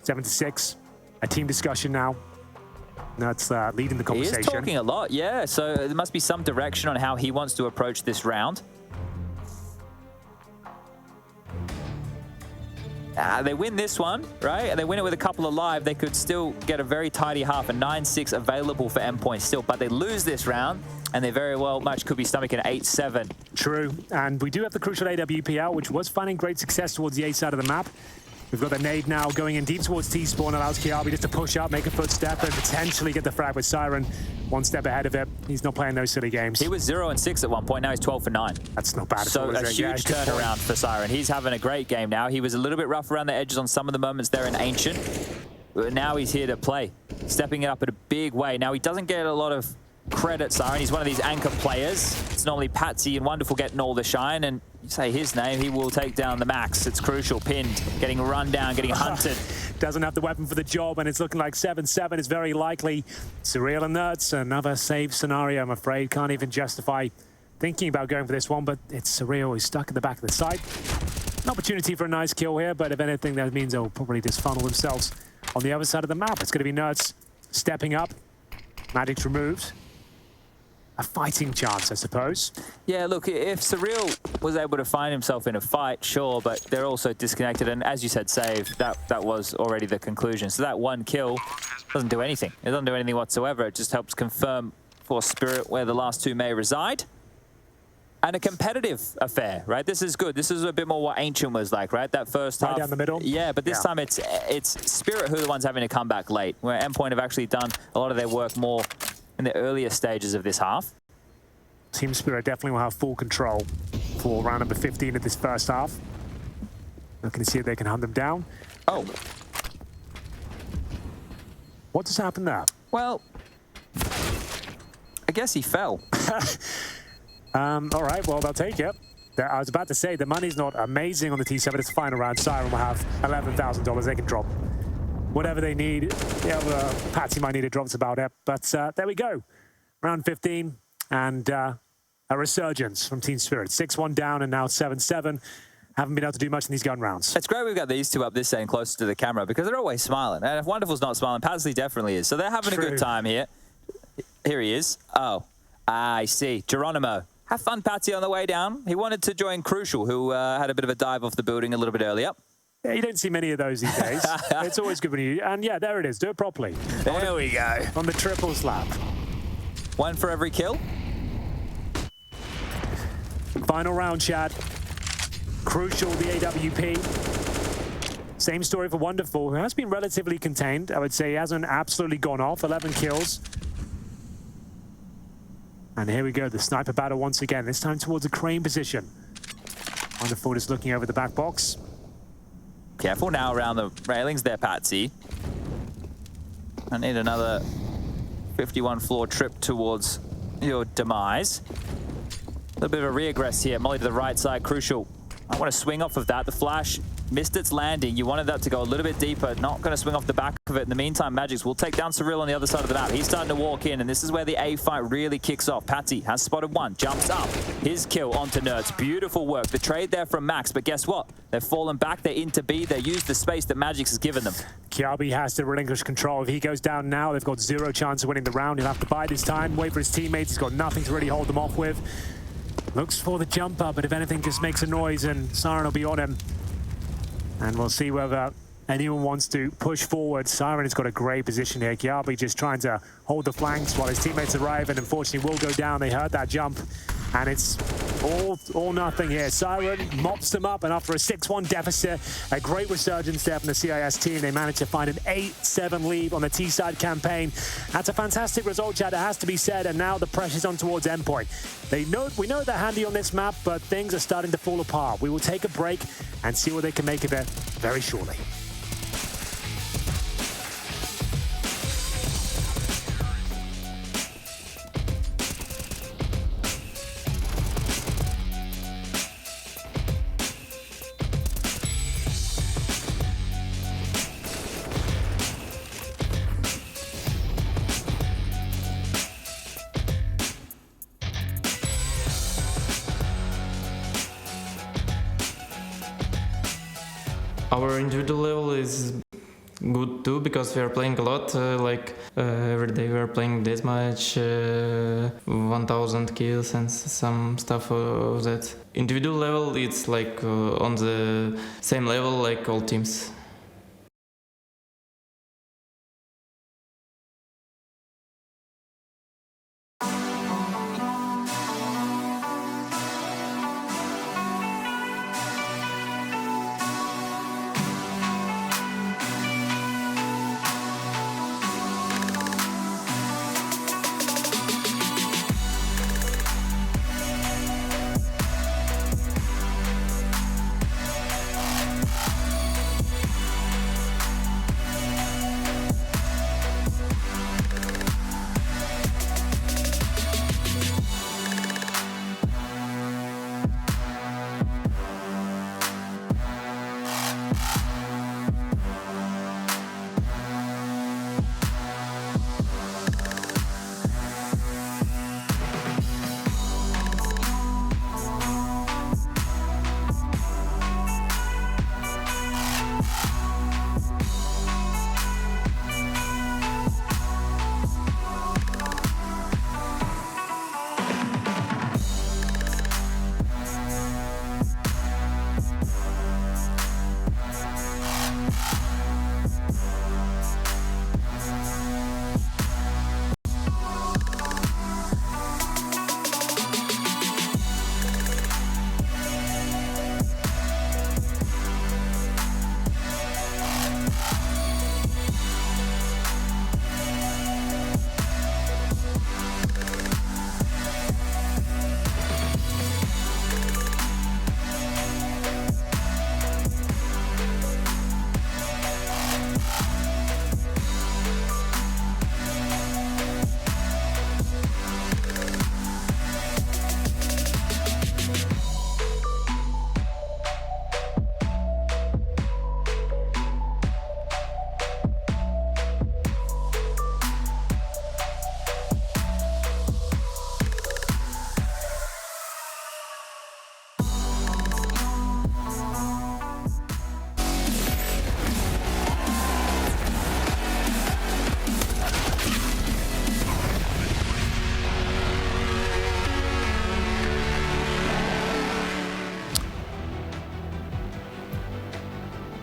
7-6, a team discussion now. That's leading the conversation. He is talking a lot, yeah. So there must be some direction on how he wants to approach this round. They win this one, right? And they win it with a couple alive. They could still get a very tidy half, a 9-6 available for Endpoint still. But they lose this round, and they very well much could be stomaching an 8-7. True. And we do have the crucial AWP out, which was finding great success towards the A side of the map. We've got the nade now going in deep towards T-spawn, allows MiGHTYMAX just to push up, make a footstep, and potentially get the frag with Siren. One step ahead of it. He's not playing those silly games. He was 0-6 at one point. Now he's 12-9. That's not bad at all, So a huge turnaround for Siren. He's having a great game now. He was a little bit rough around the edges on some of the moments there in Ancient. But now he's here to play, stepping it up in a big way. Now he doesn't get a lot of credit, Siren. He's one of these anchor players. It's normally Patsi and Wonderful getting all the shine, and you say his name, he will take down the Max. It's crucial, pinned, getting run down, getting hunted. Doesn't have the weapon for the job, and it's looking like 7-7 is very likely. Surreal and NertZ, another save scenario, I'm afraid. Can't even justify thinking about going for this one, but it's Surreal. He's stuck in the back of the side. An opportunity for a nice kill here, but if anything, that means they'll probably just funnel themselves on the other side of the map. It's going to be NertZ stepping up. magixx removed. A fighting chance, I suppose. Yeah, look, if Surreal was able to find himself in a fight, sure, but they're also disconnected, and as you said, save, that was already the conclusion. So that one kill doesn't do anything. It doesn't do anything whatsoever. It just helps confirm for Spirit where the last 2 may reside. And a competitive affair, right? This is good. This is a bit more what Ancient was like, right? That first half. Right down the middle? Yeah, but this time it's Spirit who are the ones having to come back late, where Endpoint have actually done a lot of their work more in the earlier stages of this half. Team Spirit definitely will have full control for round number 15 of this first half. Looking to see if they can hunt them down. Oh, What just happened there? Well, I guess he fell. All right, well, they'll take it. I was about to say, the money's not amazing on the T7. It's the final round. Siren will have $11,000 they can drop. Whatever they need. Yeah, Patsi might need a drop, that's about it. But there we go. Round 15, and a resurgence from Team Spirit. 6-1 down and now 7-7. Haven't been able to do much in these gun rounds. It's great we've got these two up this end closer to the camera because they're always smiling. And if Wonderful's not smiling, Patsi definitely is. So they're having a good time here. Here he is. Oh, I see. Geronimo. Have fun, Patsi, on the way down. He wanted to join Crucial, who had a bit of a dive off the building a little bit earlier. Yeah, you don't see many of those these days. It's always good when you... And yeah, there it is. Do it properly. There we go. On the triple slap. One for every kill. Final round, Chad. Crucial, the AWP. Same story for Wonderful, who has been relatively contained. I would say he hasn't absolutely gone off. 11 kills. And here we go, the sniper battle once again, this time towards a crane position. Wonderful is looking over the back box. Careful now around the railings there, Patsi. I need another 51 floor trip towards your demise. A little bit of a regress here. Molly to the right side, Crucial. I want to swing off of that. The flash missed its landing. You wanted that to go a little bit deeper. Not going to swing off the back of it. In the meantime, magixx will take down Surreal on the other side of the map. He's starting to walk in, and this is where the A fight really kicks off. Patsi has spotted one, jumps up. His kill onto NertZ. Beautiful work. The trade there from Max, but guess what? They've fallen back. They're into B. They used the space that magixx has given them. MiGHTYMAX has to relinquish control. If he goes down now, they've got zero chance of winning the round. He'll have to bide his time, wait for his teammates. He's got nothing to really hold them off with. Looks for the jumper, but if anything, just makes a noise and Siren will be on him. And we'll see whether anyone wants to push forward. Siren has got a great position here. MiGHTYMAX just trying to hold the flanks while his teammates arrive and unfortunately will go down. They heard that jump. And it's all nothing here. Siren mops them up, and after a 6-1 deficit, a great resurgence there from the CIS team. They managed to find an 8-7 lead on the T-side campaign. That's a fantastic result, Chad, it has to be said, and now the pressure's on towards Endpoint. We know they're handy on this map, but things are starting to fall apart. We will take a break and see what they can make of it very shortly. Our individual level is good too because we are playing a lot. Every day we are playing deathmatch, 1000 kills and some stuff of that. Individual level, it's like on the same level like all teams.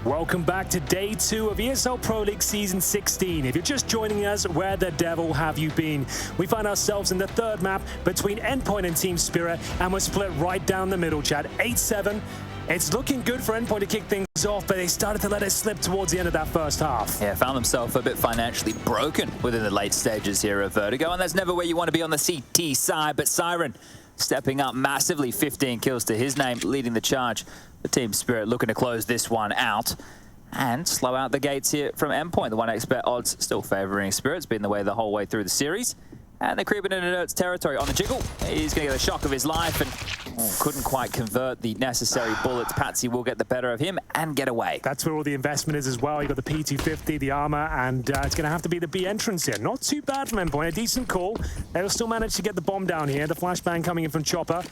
Welcome back to day 2 of ESL Pro League Season 16. If you're just joining us, where the devil have you been? We find ourselves in the third map between Endpoint and Team Spirit, and we're split right down the middle, Chad. 8-7. It's looking good for Endpoint to kick things off, but they started to let it slip towards the end of that first half. Yeah, found themselves a bit financially broken within the late stages here of Vertigo, and that's never where you want to be on the CT side, but Siren stepping up massively, 15 kills to his name, leading the charge. The Team Spirit looking to close this one out and slow out the gates here from Endpoint. The 1x bet odds still favoring Spirit's been the way the whole way through the series. And they're creeping into NertZ territory on the jiggle. He's going to get the shock of his life and couldn't quite convert the necessary bullets. Patsi will get the better of him and get away. That's where all the investment is as well. You got the P250, the armor, and it's going to have to be the B entrance here. Not too bad from Endpoint. A decent call. They'll still manage to get the bomb down here. The flashbang coming in from Chopper.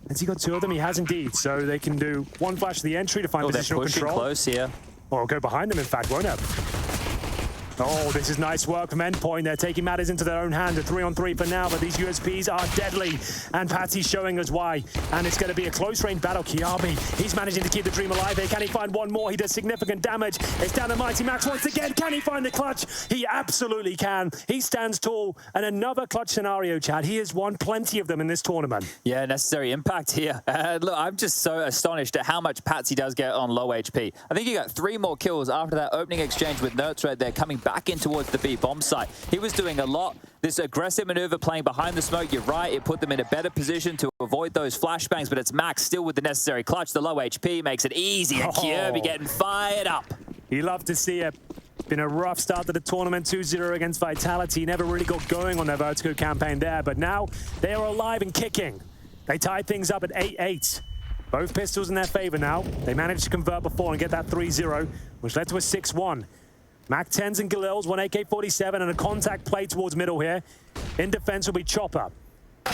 Has he got 2 of them? He has indeed. So they can do 1 flash to the entry to find positional control. Close here. Or go behind them, in fact, won't it? Oh, this is nice work from Endpoint. They're taking matters into their own hands. A 3-on-3 for now, but these USPs are deadly. And Patsy's showing us why. And it's going to be a close-range battle. Kiabi, he's managing to keep the dream alive here. Can he find one more? He does significant damage. It's down to MiGHTYMAX once again. Can he find the clutch? He absolutely can. He stands tall. And another clutch scenario, Chad. He has won plenty of them in this tournament. Yeah, necessary impact here. Look, I'm just so astonished at how much Patsi does get on low HP. I think he got 3 more kills after that opening exchange with NertZ right there, coming back in towards the B bomb site. He was doing a lot. This aggressive maneuver playing behind the smoke, you're right, it put them in a better position to avoid those flashbangs, but it's Max still with the necessary clutch. The low HP makes it easy, and Kiabi getting fired up. You love to see it. Been a rough start to the tournament, 2-0 against Vitality. Never really got going on their Vertigo campaign there, but now they are alive and kicking. They tied things up at 8-8. Both pistols in their favor now. They managed to convert before and get that 3-0, which led to a 6-1. MAC-10s and Galils, 1 AK-47 and a contact play towards middle here. In defense will be Chopper.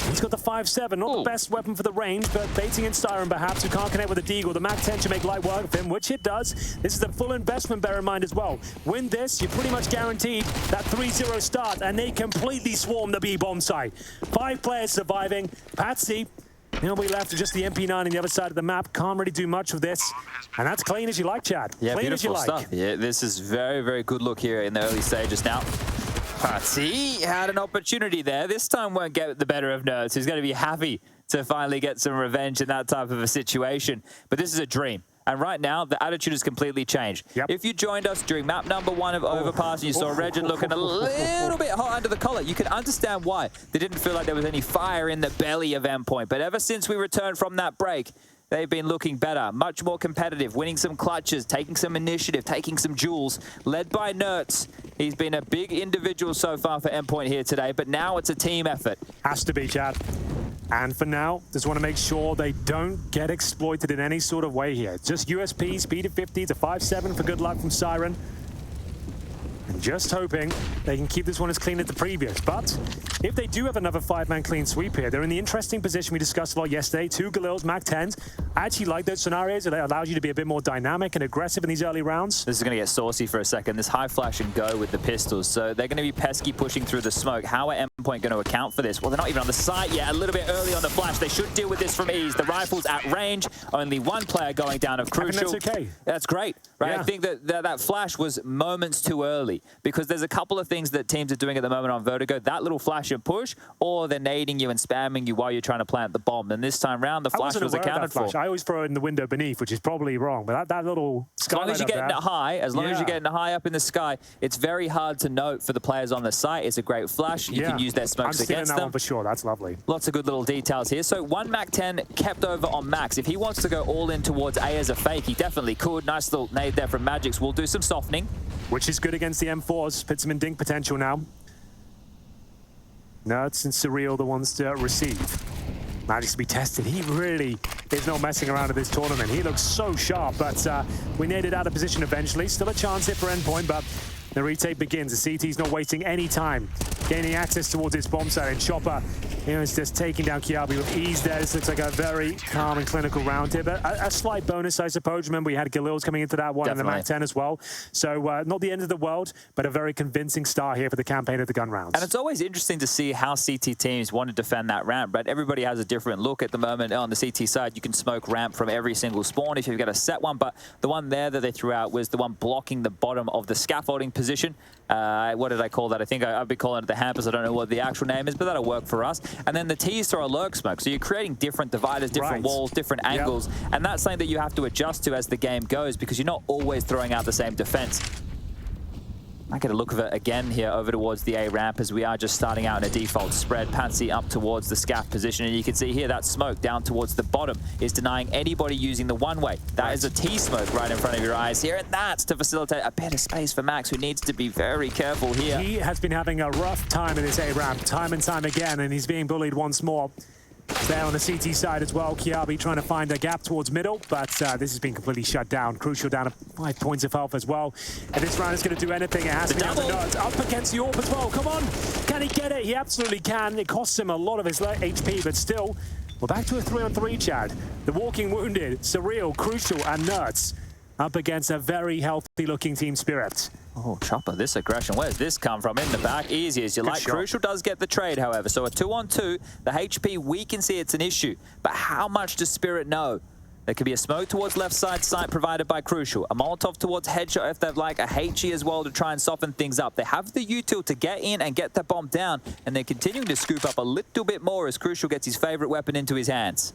He's got the 5-7, not the best weapon for the range, but baiting in Siren perhaps, who can't connect with the Deagle. The MAC-10 should make light work of him, which it does. This is a full investment, bear in mind as well. Win this, you're pretty much guaranteed that 3-0 start, and they completely swarm the B-bomb site. 5 players surviving. Patsi, he'll be left with just the MP9 on the other side of the map. Can't really do much of this. And that's clean as you like, Chad. Yeah, clean beautiful as you like. stuff. Yeah, this is very, very good look here in the early stages now. Patsi had an opportunity there. This time won't get the better of NertZ. He's going to be happy to finally get some revenge in that type of a situation. But this is a dream. And right now, the attitude has completely changed. Yep. If you joined us during map number 1 of Overpass and you saw Regin looking a little bit hot under the collar, you can understand why. They didn't feel like there was any fire in the belly of Endpoint. But ever since we returned from that break, they've been looking better, much more competitive, winning some clutches, taking some initiative, taking some jewels, led by NertZ. He's been a big individual so far for Endpoint here today, but now it's a team effort. Has to be, Chad. And for now, just want to make sure they don't get exploited in any sort of way here. Just USP, speed of 50 to 5-7 for good luck from Siren. And just hoping they can keep this one as clean as the previous. But if they do have another 5-man clean sweep here, they're in the interesting position we discussed a lot yesterday. 2 Galils, MAC-10s. I actually like those scenarios. It allows you to be a bit more dynamic and aggressive in these early rounds. This is going to get saucy for a second. This high flash and go with the pistols. So they're going to be pesky pushing through the smoke. How are Endpoint going to account for this? Well, they're not even on the site yet. A little bit early on the flash. They should deal with this from ease. The rifle's at range. Only 1 player going down of crucial. I think that's okay. That's great, right? Yeah. I think that flash was moments too early because there's a couple of things that teams are doing at the moment on Vertigo. That little flash and push, or they're nading you and spamming you while you're trying to plant the bomb. And this time round, the flash was accounted for. I always throw it in the window beneath, which is probably wrong. But that little skylight as long as you're getting it high, as long as you're getting it high up in the sky, it's very hard to note for the players on the site. It's a great flash. You can use their smokes against them. One for sure. That's lovely. Lots of good little details here. So 1 MAC-10 kept over on Max. If he wants to go all in towards A as a fake, he definitely could. Nice little nade there from magixx. We'll do some softening. Which is good against the M4s. Puts him in dink potential now. NertZ and Surreal the ones to receive. magixx to be tested. He really is not messing around at this tournament. He looks so sharp, but we needed out of position eventually. Still a chance here for Endpoint, but the retake begins. The CT's not wasting any time gaining access towards its bomb site, and Chopper He's just taking down Kiabi with ease there. This looks like a very calm and clinical round here, but a slight bonus, I suppose. Remember, we had Galil's coming into that one and the MAC-10 as well. So not the end of the world, but a very convincing start here for the campaign of the gun rounds. And it's always interesting to see how CT teams want to defend that ramp, but everybody has a different look at the moment. On the CT side, you can smoke ramp from every single spawn if you've got a set one, but the one there that they threw out was the one blocking the bottom of the scaffolding position. What did I call that? I think I'd be calling it the hampers. I don't know what the actual name is, but that'll work for us. And then the T's throw a lurk smoke. So you're creating different dividers, different walls, different angles. And that's something that you have to adjust to as the game goes, because you're not always throwing out the same defense. I get a look of it again here over towards the A ramp as we are just starting out in a default spread. Patsi up towards the scaff position, and you can see here that smoke down towards the bottom is denying anybody using the one-way. That is a T smoke right in front of your eyes here, and that's to facilitate a bit of space for Max, who needs to be very careful here. He has been having a rough time in this A ramp, time and time again, and he's being bullied once more. There on the CT side as well, Kiabi trying to find a gap towards middle, but this has been completely shut down. Crucial down to 5 points of health as well. And this round is going to do anything. It has to be on the NertZ. Up against the AWP as well. Come on. Can he get it? He absolutely can. It costs him a lot of his HP, but still, we're back to a 3-on-3, Chad. The Walking Wounded, Surreal, Crucial, and NertZ up against a very healthy-looking Team Spirit. Oh, Chopper, this aggression. Where's this come from? In the back, easy as you like. Crucial does get the trade, however. So a 2-on-2, the HP, we can see it's an issue. But how much does Spirit know? There could be a smoke towards left side site provided by Crucial. A Molotov towards Headshot if they'd like. A HE as well to try and soften things up. They have the util to get in and get the bomb down. And they're continuing to scoop up a little bit more as Crucial gets his favorite weapon into his hands.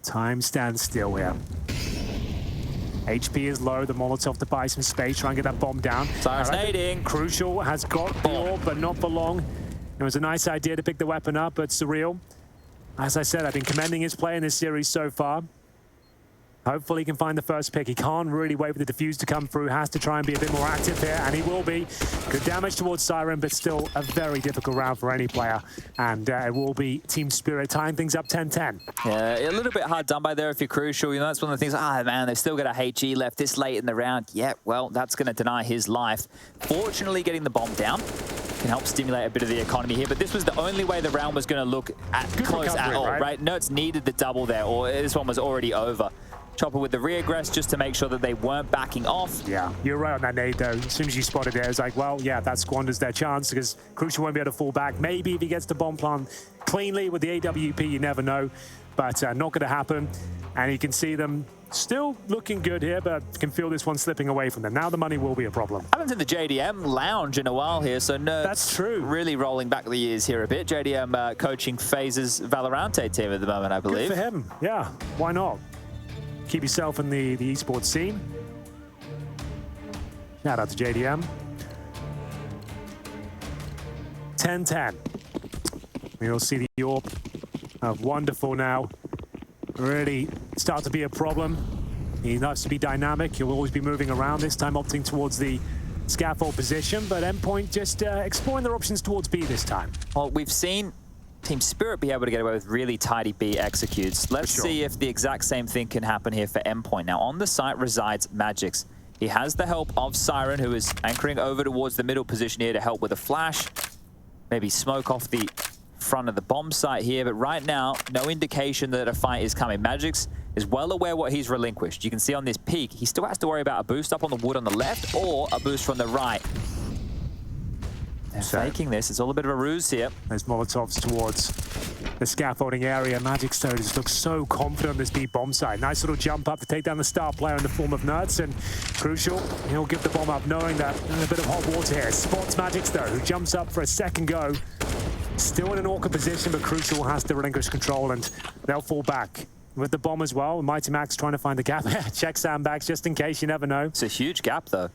Time stands still here. HP is low, the Molotov to buy some space, try and get that bomb down. Siren's nading. Crucial has got the AWP, but not for long. It was a nice idea to pick the weapon up, but Surreal, as I said, I've been commending his play in this series so far. Hopefully he can find the first pick. He can't really wait for the defuse to come through. Has to try and be a bit more active here, and he will be. Good damage towards Siren, but still a very difficult round for any player. And it will be Team Spirit tying things up 10-10. Yeah, a little bit hard done by there if you're Crucial. You know, that's one of the things, man, they've still got a HE left this late in the round. Yeah, well, that's going to deny his life. Fortunately, getting the bomb down can help stimulate a bit of the economy here, but this was the only way the round was going to look close at all, right? NertZ needed the double there, or this one was already over. Chopper with the reaggress just to make sure that they weren't backing off. Yeah, you're right on that nade though. As soon as you spotted it, it's like, well, yeah, that squanders their chance because Crucial won't be able to fall back. Maybe if he gets the bomb plant cleanly with the AWP, you never know, but not going to happen. And you can see them still looking good here, but can feel this one slipping away from them. Now the money will be a problem. I haven't seen the JDM lounge in a while here, so NertZ that's true. Really rolling back the years here a bit. JDM coaching FaZe's Valorante team at the moment, I believe. Good for him. Yeah, why not? Keep yourself in the esports scene. Shout out to JDM. 10-10. We'll see the AWP. Wonderful now. Really start to be a problem. He has to be dynamic. He'll always be moving around, this time opting towards the scaffold position, but Endpoint just exploring their options towards B this time. Well, we've seen Team Spirit be able to get away with really tidy B executes. Let's see if the exact same thing can happen here for Endpoint. Now, on the site resides magixx. He has the help of Siren, who is anchoring over towards the middle position here to help with a flash. Maybe smoke off the front of the bomb site here, but right now, no indication that a fight is coming. magixx is well aware what he's relinquished. You can see on this peak, he still has to worry about a boost up on the wood on the left or a boost from the right. They're faking this. It's all a bit of a ruse here. There's Molotovs towards the scaffolding area. magixx, though, just looks so confident on this B bomb side. Nice little jump up to take down the star player in the form of NertZ, and Crucial, he'll give the bomb up knowing that a bit of hot water here. Spots magixx, though, who jumps up for a second go. Still in an awkward position, but Crucial has to relinquish control, and they'll fall back. With the bomb as well, MiGHTYMAX trying to find the gap. Check sandbags just in case, you never know. It's a huge gap, though.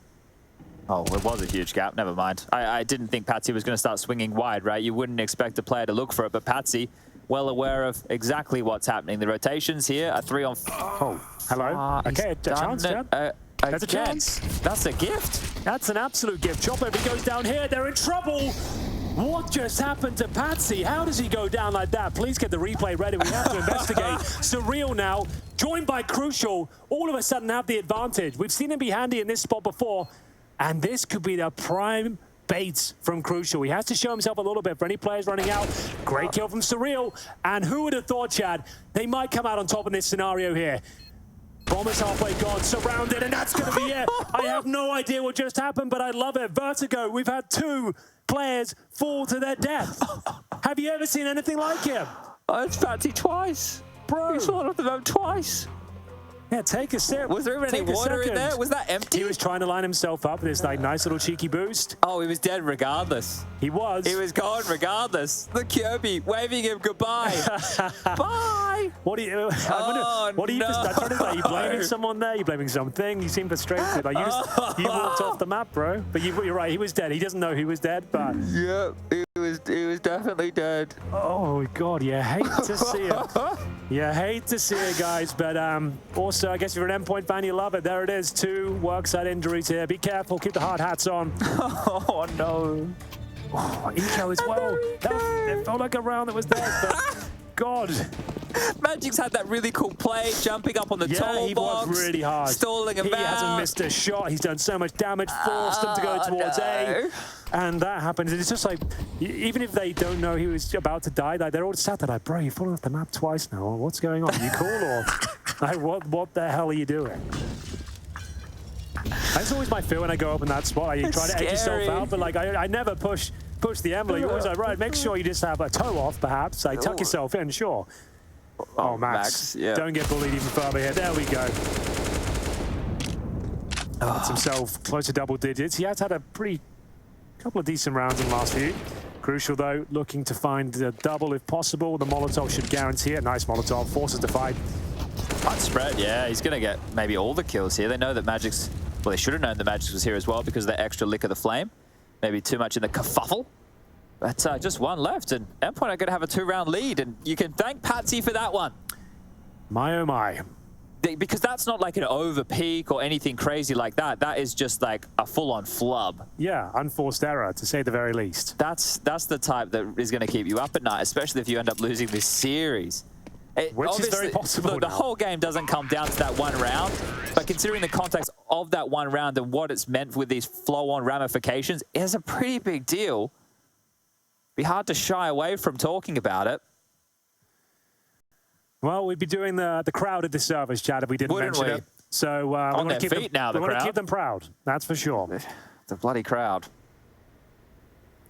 Oh, it was a huge gap. Never mind. I didn't think Patsi was going to start swinging wide, right? You wouldn't expect a player to look for it, but Patsi, well aware of exactly what's happening. The rotations here are 3 on... Oh, hello? Okay, a chance, Chad. That's a chance. That's a gift. That's an absolute gift. Chopper, if he goes down here, they're in trouble. What just happened to Patsi? How does he go down like that? Please get the replay ready. We have to investigate. Surreal now, joined by Crucial, all of a sudden have the advantage. We've seen him be handy in this spot before, and this could be the prime bait from Crucial. He has to show himself a little bit for any players running out. Great kill from Surreal. And who would have thought, Chad, they might come out on top in this scenario here. Bomb is halfway gone, surrounded, and that's going to be it. I have no idea what just happened, but I love it. Vertigo, we've had 2 players fall to their death. Have you ever seen anything like him? Oh, it's Patsi twice. Bro. He's fallen off the map twice. Yeah, take a sip. Was there even any water in there? Was that empty? He was trying to line himself up with this like nice little cheeky boost. Oh, he was dead regardless. He was. He was gone regardless. The Kirby waving him goodbye. Bye. What do you? What are you? Are you blaming someone there? You blaming something? You seem frustrated. Like you walked off the map, bro. But you're right. He was dead. He doesn't know he was dead, but yeah, he was definitely dead. Oh God, you hate to see it. You hate to see it, guys. But also, I guess if you're an Endpoint fan, you love it. There it is. 2 worksite injuries here. Be careful. Keep the hard hats on. Oh no. Oh, Eco as well. It felt like a round that was there, but God. magixx had that really cool play, jumping up on the toll box. He worked really hard. Stalling him out. He hasn't missed a shot. He's done so much damage, forced him to go towards A. And that happens. It's just like, even if they don't know he was about to die, like, they're all sat there like, bro, you've fallen off the map twice now. What's going on? Are you cool or like, what the hell are you doing? That's always my fear when I go up in that spot. Like, you try to edge yourself out, but like I never push the envelope. You're always like, right, make sure you just have a toe off, perhaps. Like, tuck yourself in, sure. Oh, Max, yeah. Don't get bullied even further here. There we go. Gets himself close to double digits. He has had a couple of decent rounds in the last few. Crucial, though, looking to find a double if possible. The Molotov should guarantee it. Nice Molotov, forces to fight. Fun spread, yeah. He's going to get maybe all the kills here. They know that magixx, well, they should have known that magixx was here as well because of the extra lick of the flame. Maybe too much in the kerfuffle. But just 1 left, and Endpoint are going to have a 2-round lead, and you can thank Patsi for that one. My, oh my. Because that's not like an over peak or anything crazy like that. That is just like a full-on flub. Yeah, unforced error, to say the very least. That's the type that is going to keep you up at night, especially if you end up losing this series. Which is very possible. Look, the whole game doesn't come down to that 1 round, but considering the context of that 1 round and what it's meant with these flow-on ramifications, it's a pretty big deal. Be hard to shy away from talking about it. Well, we'd be doing the crowd a disservice, Chad, if we didn't mention it. So on their feet now, the crowd. We want to keep them proud, that's for sure. The bloody crowd.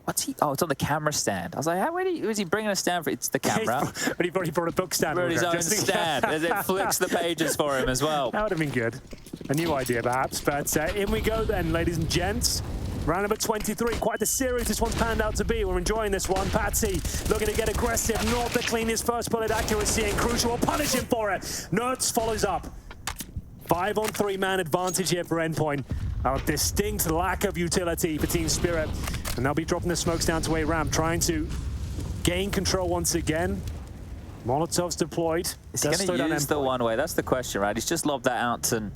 What's he? Oh, it's on the camera stand. I was like, how is he bringing a stand for? It's the camera. But he probably brought a book stand. Brought his own stand. It flicks the pages for him as well. That would have been good. A new idea, perhaps. But in we go then, ladies and gents. Round number 23. Quite the series this one's panned out to be. We're enjoying this one. Patsi looking to get aggressive. Not the cleanest first bullet accuracy, and Crucial will punish him for it. NertZ follows up. 5-on-3 man advantage here for Endpoint. A distinct lack of utility for Team Spirit. And they'll be dropping the smokes down to A ramp, trying to gain control once again. Molotov's deployed. Is he going to use the one way? That's the question, right? He's just lobbed that out and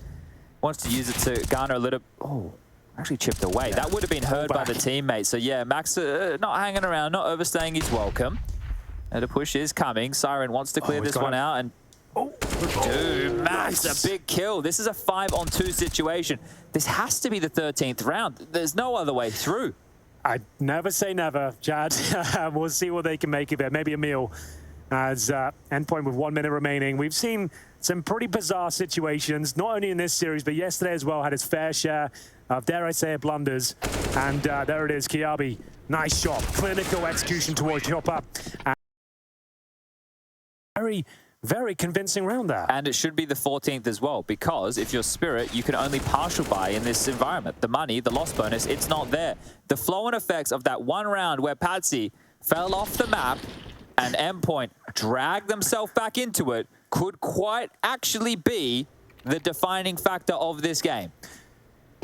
wants to use it to garner a little... Oh, actually chipped away. Yeah. That would have been heard by the teammates. So yeah, Max not hanging around, not overstaying his welcome. And the push is coming. Siren wants to clear this one out. And dude, Max, nice. A big kill. This is a 5-on-2 situation. This has to be the 13th round. There's no other way through. I'd never say never, Chad. We'll see what they can make of it. Maybe a meal as Endpoint with 1 minute remaining. We've seen some pretty bizarre situations, not only in this series, but yesterday as well, had its fair share of, dare I say it, blunders. And there it is, Kiabi. Nice shot. Clinical execution towards Chopper. Very, very convincing round there. And it should be the 14th as well, because if you're Spirit, you can only partial buy in this environment. The money, the loss bonus, it's not there. The flow-on effects of that 1 round where Patsi fell off the map and Endpoint dragged themselves back into it could quite actually be the defining factor of this game.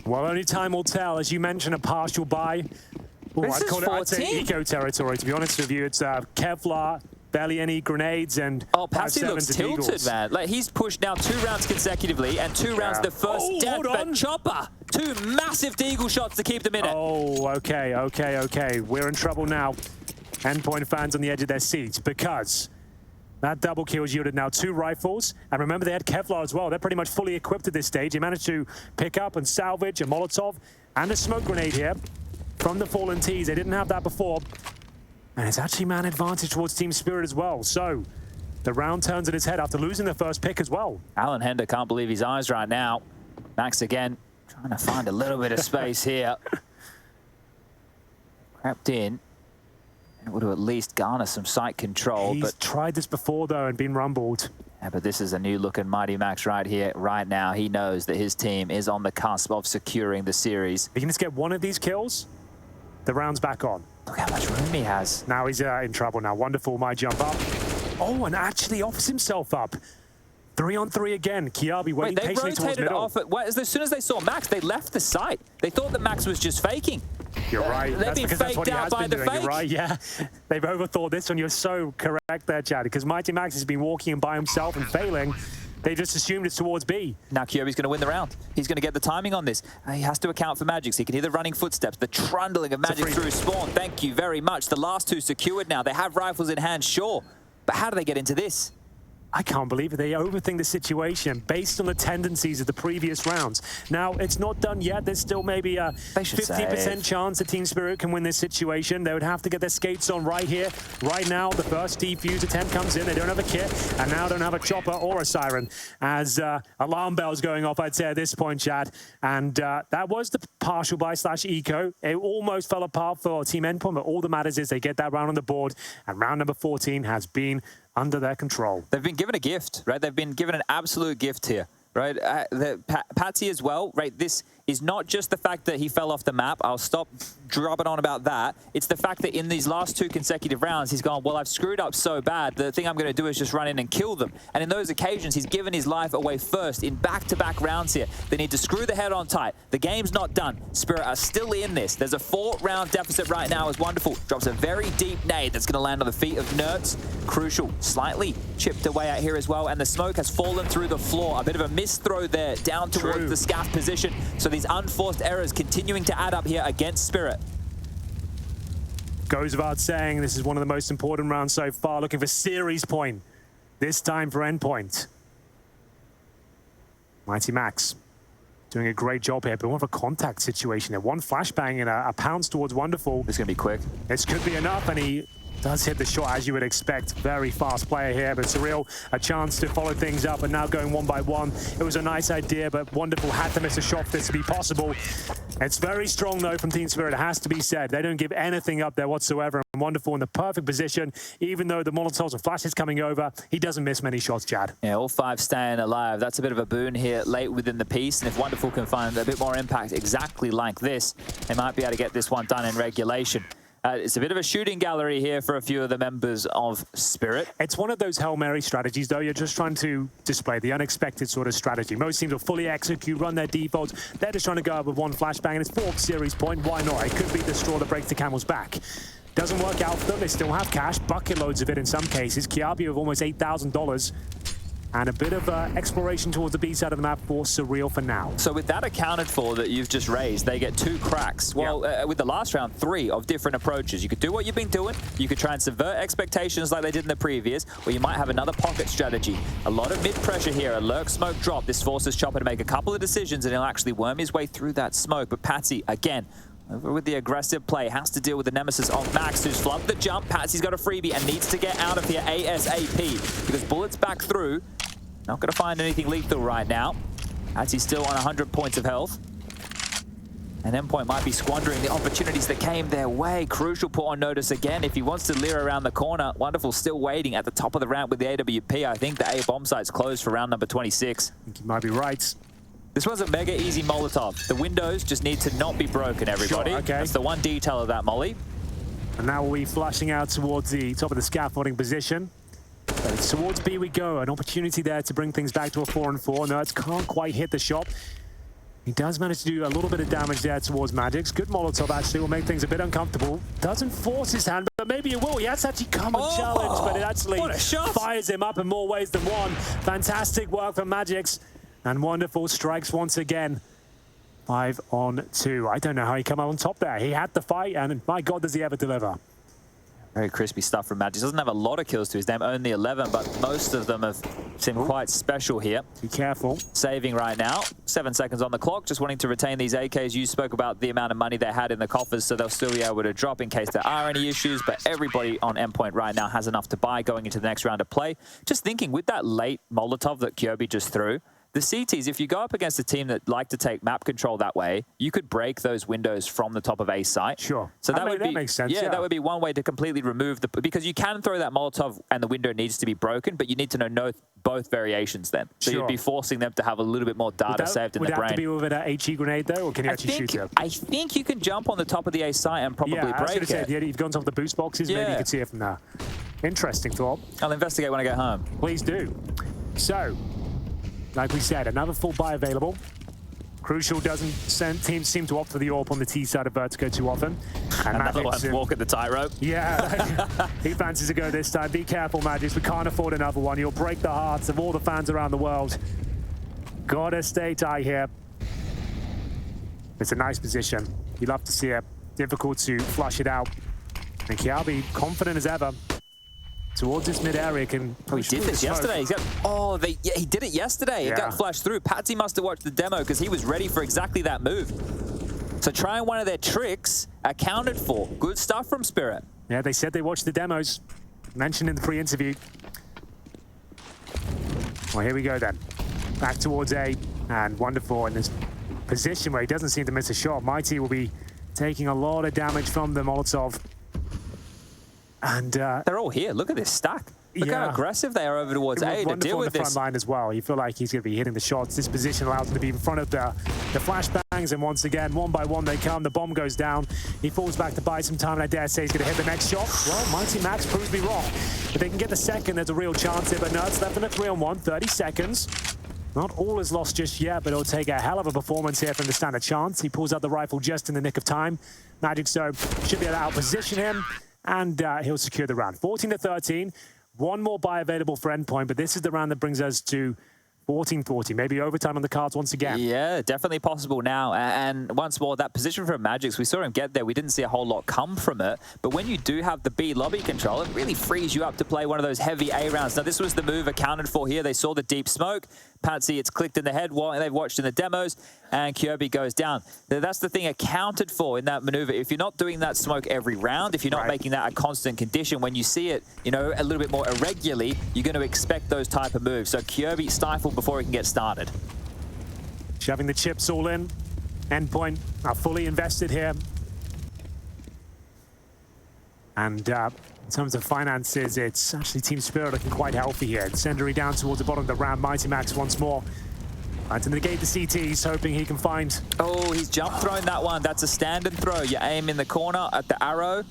Well, only time will tell. As you mentioned, a partial buy. I'd call it, I'd say eco territory, to be honest with you. It's Kevlar, barely any grenades, and Patsi looks tilted, man. Like, he's pushed now 2 rounds consecutively, and 2 rounds the first death, but Chopper, 2 massive deagle shots to keep them in it. Oh, okay. We're in trouble now. Endpoint fans on the edge of their seats, because that double kill yielded now 2 rifles. And remember, they had Kevlar as well. They're pretty much fully equipped at this stage. They managed to pick up and salvage a Molotov and a smoke grenade here. from the Fallen T's. They didn't have that before. And it's actually man advantage towards Team Spirit as well. So the round turns in his head after losing the first pick as well. Alan Hender can't believe his eyes right now. Max again, trying to find a little bit of space here. Crept in. Able to at least garner some sight control. He's tried this before, though, and been rumbled. Yeah, but this is a new-looking MiGHTYMAX right here, right now. He knows that his team is on the cusp of securing the series. If he can just get one of these kills, the round's back on. Look how much room he has. Now he's in trouble now. Wonderful, might jump up. Oh, and actually offers himself up. 3-on-3 again. Kiabi waiting patiently towards middle. Off as soon as they saw Max, they left the site. They thought that Max was just faking. You're right. They've been faked out by the fake. You're right, yeah. They've overthought this one. You're so correct there, Chad, because MiGHTYMAX has been walking by himself and failing. They just assumed it's towards B. Now Kiabi's going to win the round. He's going to get the timing on this. He has to account for magixx. He can hear the running footsteps, the trundling of magixx through spawn. Thank you very much. The last two secured now. They have rifles in hand, sure. But how do they get into this? I can't believe it. They overthink the situation based on the tendencies of the previous rounds. Now, it's not done yet. There's still maybe a 50% chance that Team Spirit can win this situation. They would have to get their skates on right here, right now. The first defuse attempt comes in. They don't have a kit, and now don't have a chopper or a siren. As alarm bells going off, I'd say, at this point, Chad. And that was the partial buy / eco. It almost fell apart for Team Endpoint, but all that matters is they get that round on the board, and round number 14 has been under their control. They've been given a gift, right? They've been given an absolute gift here, right? Patsi as well, right? This is not just the fact that he fell off the map. I'll stop dropping on about that. It's the fact that in these last two consecutive rounds, he's gone, well, I've screwed up so bad. The thing I'm going to do is just run in and kill them. And in those occasions, he's given his life away first in back-to-back rounds here. They need to screw the head on tight. The game's not done. Spirit are still in this. There's a 4-round deficit right now. Is Wonderful drops a very deep nade that's going to land on the feet of NertZ. Crucial, slightly chipped away out here as well. And the smoke has fallen through the floor. A bit of a missed throw there down towards the scaff position. So these unforced errors continuing to add up here against Spirit. Goes without saying, this is one of the most important rounds so far, looking for series point. This time for Endpoint. MiGHTYMAX doing a great job here, but more of a contact situation there. One flashbang and a pounce towards Wonderful. This is going to be quick. This could be enough, and he does hit the shot as you would expect. Very fast player here, but Surreal a chance to follow things up, and now going one by one. It was a nice idea, but Wonderful had to miss a shot for this to be possible. It's very strong, though, from Team Spirit. It has to be said. They don't give anything up there whatsoever. And Wonderful in the perfect position. Even though the Molotovs and flashes coming over, he doesn't miss many shots, Chad. Yeah, all 5 staying alive. That's a bit of a boon here late within the piece. And if Wonderful can find a bit more impact exactly like this, they might be able to get this one done in regulation. It's a bit of a shooting gallery here for a few of the members of Spirit. It's one of those Hail Mary strategies, though. You're just trying to display the unexpected sort of strategy. Most teams will fully execute, run their defaults. They're just trying to go up with one flashbang, and it's 4th series point. Why not? It could be the straw that breaks the camel's back. Doesn't work out for them. They still have cash, bucket loads of it in some cases. Kiabi with almost $8,000. And a bit of exploration towards the B side of the map for Surreal for now. So with that accounted for that you've just raised, they get 2 cracks. Well, with the last round, 3 of different approaches. You could do what you've been doing. You could try and subvert expectations like they did in the previous, or you might have another pocket strategy. A lot of mid-pressure here, a lurk smoke drop. This forces Chopper to make a couple of decisions, and he'll actually worm his way through that smoke. But Patsi, again, over with the aggressive play, has to deal with the nemesis of Max, who's flubbed the jump. Patsy's got a freebie and needs to get out of here ASAP, because bullets back through. Not going to find anything lethal right now. Patsy's still on 100 points of health. And Endpoint might be squandering the opportunities that came their way. Crucial put on notice again. If he wants to leer around the corner, Wonderful still waiting at the top of the ramp with the AWP. I think the A bomb site's closed for round number 26. I think you might be right. This one's a mega easy Molotov. The windows just need to not be broken, everybody. Sure, okay. That's the one detail of that molly. And now we're flashing out towards the top of the scaffolding position. But towards B we go. An opportunity there to bring things back to a 4-on-4. NertZ can't quite hit the shot. He does manage to do a little bit of damage there towards magixx. Good Molotov, actually, will make things a bit uncomfortable. Doesn't force his hand, but maybe it will. He has to actually come and challenge, but it actually fires him up in more ways than one. Fantastic work from magixx. And Wonderful strikes once again. 5-on-2. I don't know how he came out on top there. He had the fight, and my God, does he ever deliver. Very crispy stuff from magixx. Doesn't have a lot of kills to his name, only 11, but most of them have seemed quite special here. Be careful. Saving right now. 7 seconds on the clock, just wanting to retain these AKs. You spoke about the amount of money they had in the coffers, so they'll still be able to drop in case there are any issues, but everybody on Endpoint right now has enough to buy going into the next round of play. Just thinking, with that late Molotov that Kirby just threw, the CTs, if you go up against a team that like to take map control that way, you could break those windows from the top of A site. Sure. So that makes sense. Yeah, that would be one way to completely remove the... Because you can throw that Molotov and the window needs to be broken, but you need to know both variations then. So you'd be forcing them to have a little bit more data saved in the brain. Would that have to be with an HE grenade, though, or can you actually shoot it? I think you can jump on the top of the A site and probably break it. I was going to say, you've gone top of the boost boxes, maybe you could see it from there. Interesting thought. I'll investigate when I get home. Please do. So, like we said, another full buy available. Crucial teams seem to opt for the AWP on the T side of Vertigo too often. And another one, walk at the tightrope. Yeah, he fancies a go this time. Be careful, magixx. We can't afford another one. You'll break the hearts of all the fans around the world. Gotta stay tight here. It's a nice position. You love to see it. Difficult to flush it out. And Kjaerbye, confident as ever, towards this mid area can. Oh, he did this yesterday. He's got, he did it yesterday. It got flashed through. Patsi must have watched the demo because he was ready for exactly that move. So trying one of their tricks, accounted for. Good stuff from Spirit. Yeah, they said they watched the demos. Mentioned in the pre-interview. Well, here we go then. Back towards A, and wonderful in this position where he doesn't seem to miss a shot. MiGHTY will be taking a lot of damage from the Molotov. And they're all here. Look at this stack. Look how aggressive they are over towards A to deal with this. Front line as well. You feel like he's going to be hitting the shots. This position allows him to be in front of the flashbangs, and once again, one by one they come. The bomb goes down. He falls back to buy some time, and I dare say he's going to hit the next shot. Well, MiGHTYMAX proves me wrong. If they can get the second, there's a real chance here. But NertZ left in a 3-on-1, 30 seconds. Not all is lost just yet, but it'll take a hell of a performance here from the stand a chance. He pulls out the rifle just in the nick of time. magixx, so should be able to outposition him. And he'll secure the round. 14-13. One more buy available for Endpoint, but this is the round that brings us to 14-40. Maybe overtime on the cards once again. Yeah, definitely possible now. And once more, that position for magixx, we saw him get there. We didn't see a whole lot come from it. But when you do have the B lobby control, it really frees you up to play one of those heavy A rounds. Now, this was the move accounted for here. They saw the deep smoke. Patsi, it's clicked in the head. They've watched in the demos, and Kjaerbye goes down. That's the thing accounted for in that maneuver. If you're not doing that smoke every round, if you're not making that a constant condition, when you see it, you know, a little bit more irregularly, you're going to expect those type of moves. So Kjaerbye stifled before he can get started. Shoving the chips all in. Endpoint are fully invested here. And in terms of finances, it's actually Team Spirit looking quite healthy here. Incendiary down towards the bottom of the round. MiGHTYMAX once more. Trying to negate the CTs, hoping he can find... Oh, he's jump thrown that one. That's a stand and throw. You aim in the corner at the arrow.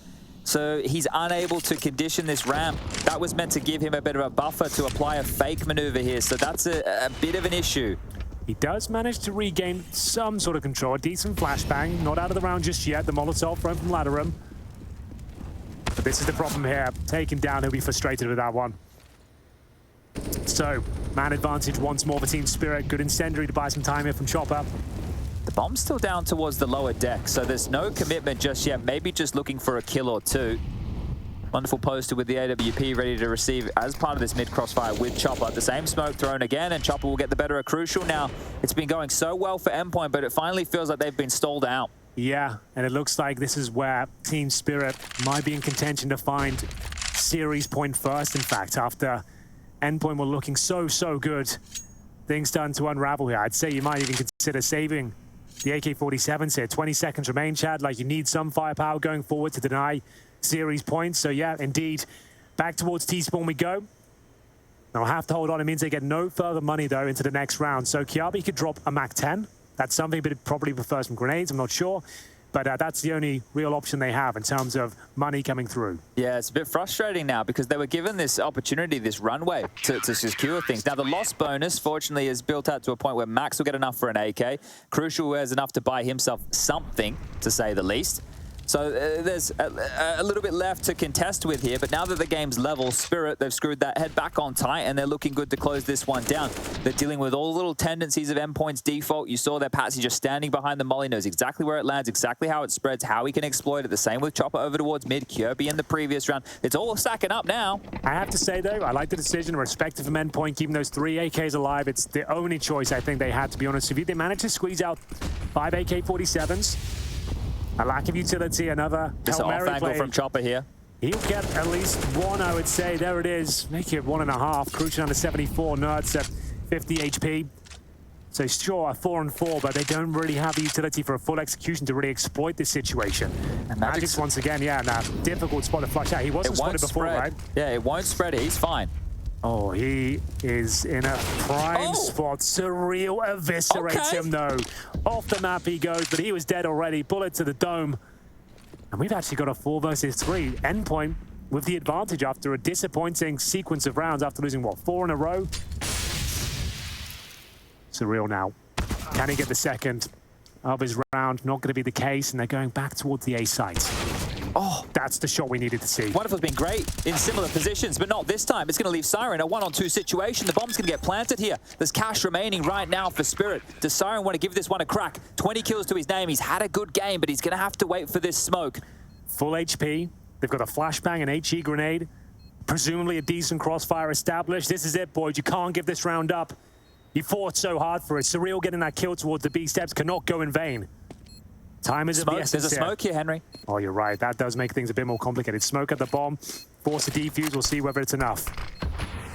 So he's unable to condition this ramp. That was meant to give him a bit of a buffer to apply a fake maneuver here. So that's a bit of an issue. He does manage to regain some sort of control. A decent flashbang. Not out of the round just yet. The Molotov thrown from ladder room. But this is the problem here. Take him down, he'll be frustrated with that one. So, man advantage once more for Team Spirit. Good incendiary to buy some time here from Chopper. The bomb's still down towards the lower deck, so there's no commitment just yet. Maybe just looking for a kill or two. Wonderful poster with the AWP ready to receive as part of this mid-crossfire with Chopper. The same smoke thrown again, and Chopper will get the better of Crucial now. It's been going so well for Endpoint, but it finally feels like they've been stalled out. Yeah, and it looks like this is where Team Spirit might be in contention to find series point first, in fact, after Endpoint were looking so good. Things starting to unravel here. I'd say you might even consider saving the AK-47s here. 20 seconds remain, Chad. Like, you need some firepower going forward to deny series points. So, yeah, indeed, back towards T-spawn we go. They'll have to hold on. It means they get no further money, though, into the next round. So Kjaerbye could drop a MAC-10. That's something, but it probably prefers some grenades. I'm not sure. But that's the only real option they have in terms of money coming through. Yeah, it's a bit frustrating now because they were given this opportunity, this runway to secure things. Now, the loss bonus, fortunately, is built out to a point where Max will get enough for an AK. Crucial has enough to buy himself something, to say the least. So there's a little bit left to contest with here, but now that the game's level, Spirit, they've screwed that head back on tight, and they're looking good to close this one down. They're dealing with all the little tendencies of Endpoint's default. You saw their Patsi just standing behind the molly, knows exactly where it lands, exactly how it spreads, how he can exploit it. The same with Chopper over towards mid, Kirby in the previous round. It's all stacking up now. I have to say, though, I like the decision, respect from Endpoint, keeping those 3 AKs alive. It's the only choice I think they had, to be honest with you. They managed to squeeze out 5 AK-47s. A lack of utility, another Just an off angle from Chopper here. He'll get at least 1, I would say. There it is. Make it 1.5. Crucial under 74. NertZ at 50 HP. So sure, a 4-on-4, but they don't really have the utility for a full execution to really exploit this situation. And magixx once again, yeah, in that difficult spot to flush out. He wasn't spotted before, right? Yeah, it won't spread it. He's fine. Oh, he is in a prime spot. Surreal eviscerates him, though. Off the map he goes, but he was dead already. Bullet to the dome. And we've actually got a 4 versus 3. Endpoint with the advantage after a disappointing sequence of rounds after losing, what, 4 in a row? Surreal now. Can he get the second of his round? Not going to be the case, and they're going back towards the A site. Oh, that's the shot we needed to see. Wonderful's been great in similar positions, but not this time. It's going to leave Siren a 1-on-2 situation. The bomb's going to get planted here. There's cash remaining right now for Spirit. Does Siren want to give this one a crack? 20 kills to his name. He's had a good game, but he's going to have to wait for this smoke. Full HP. They've got a flashbang, an HE grenade. Presumably a decent crossfire established. This is it, boys. You can't give this round up. You fought so hard for it. Surreal getting that kill towards the B steps cannot go in vain. Time is of the essence. There's a smoke here, Henry. Oh, you're right. That does make things a bit more complicated. Smoke at the bomb. Force a defuse. We'll see whether it's enough.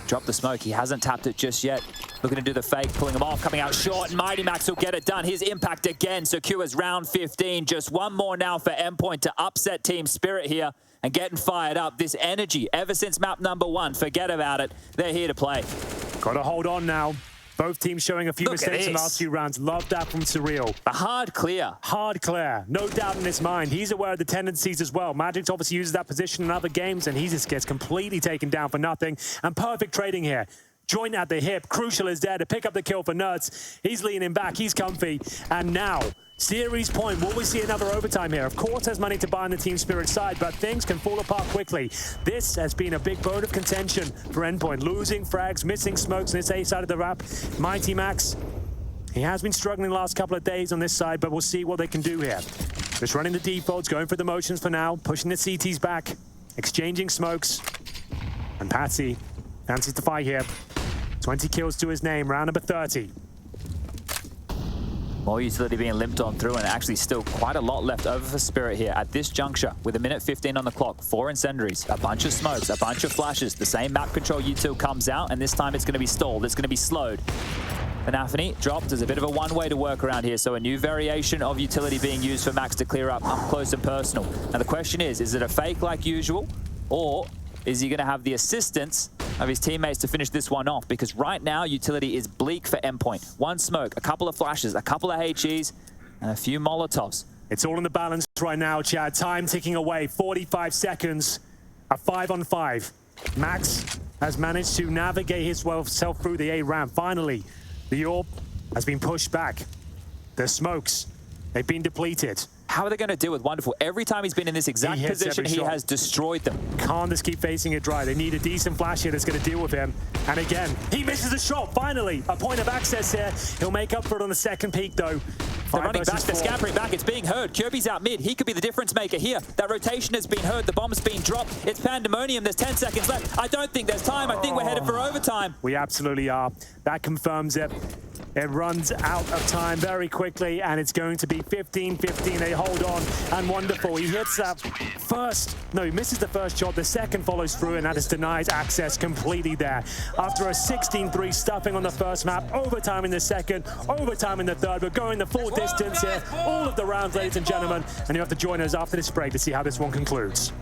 Drop the smoke. He hasn't tapped it just yet. Looking to do the fake, pulling him off, coming out short, and MiGHTYMAX will get it done. His impact again secures round 15. Just one more now for Endpoint to upset Team Spirit here and getting fired up. This energy, ever since map number 1, forget about it. They're here to play. Got to hold on now. Both teams showing a few mistakes in the last few rounds. Love that from Surreal. A hard clear. Hard clear. No doubt in his mind. He's aware of the tendencies as well. magixx obviously uses that position in other games, and he just gets completely taken down for nothing. And perfect trading here. Joint at the hip. Crucial is there to pick up the kill for NertZ. He's leaning back. He's comfy. And now, series point. Will we see another overtime here? Of course, there's money to buy on the Team Spirit side, but things can fall apart quickly. This has been a big bone of contention for Endpoint. Losing frags, missing smokes on this A side of the map. MiGHTYMAX, he has been struggling the last couple of days on this side, but we'll see what they can do here. Just running the defaults, going for the motions for now, pushing the CTs back, exchanging smokes. And Patsi fancies to fight here. 20 kills to his name, round number 30. More utility being limped on through, and actually still quite a lot left over for Spirit here at this juncture with 1:15 on the clock. 4 incendiaries, a bunch of smokes, a bunch of flashes. The same map control util comes out, and this time it's going to be stalled. It's going to be slowed. Anafony dropped as a bit of a one-way to work around here, so a new variation of utility being used for Max to clear up close and personal. Now the question is it a fake like usual, or is he going to have the assistance of his teammates to finish this one off? Because right now, utility is bleak for Endpoint. 1 smoke, a couple of flashes, a couple of HEs, and a few Molotovs. It's all in the balance right now, Chad. Time ticking away, 45 seconds, a 5-on-5. Max has managed to navigate himself through the A ramp. Finally, the orb has been pushed back. The smokes, they've been depleted. How are they going to deal with Wonderful? Every time he's been in this exact position, he has destroyed them. Can't just keep facing it dry. They need a decent flash here that's going to deal with him. And again, he misses the shot, finally. A point of access here. He'll make up for it on the second peak, though. They're running back, they're scampering back. It's being heard. Kirby's out mid. He could be the difference maker here. That rotation has been heard. The bomb's been dropped. It's pandemonium. There's 10 seconds left. I don't think there's time. I think we're headed for overtime. We absolutely are. That confirms it. It runs out of time very quickly, and it's going to be 15-15. They hold on, and Wonderful. He hits that first. No, he misses the first shot. The second follows through, and that is denied access completely there. After a 16-3 stuffing on the first map, overtime in the second, overtime in the third. We're going the full distance here. All of the rounds, ladies and gentlemen, and you have to join us after this break to see how this one concludes.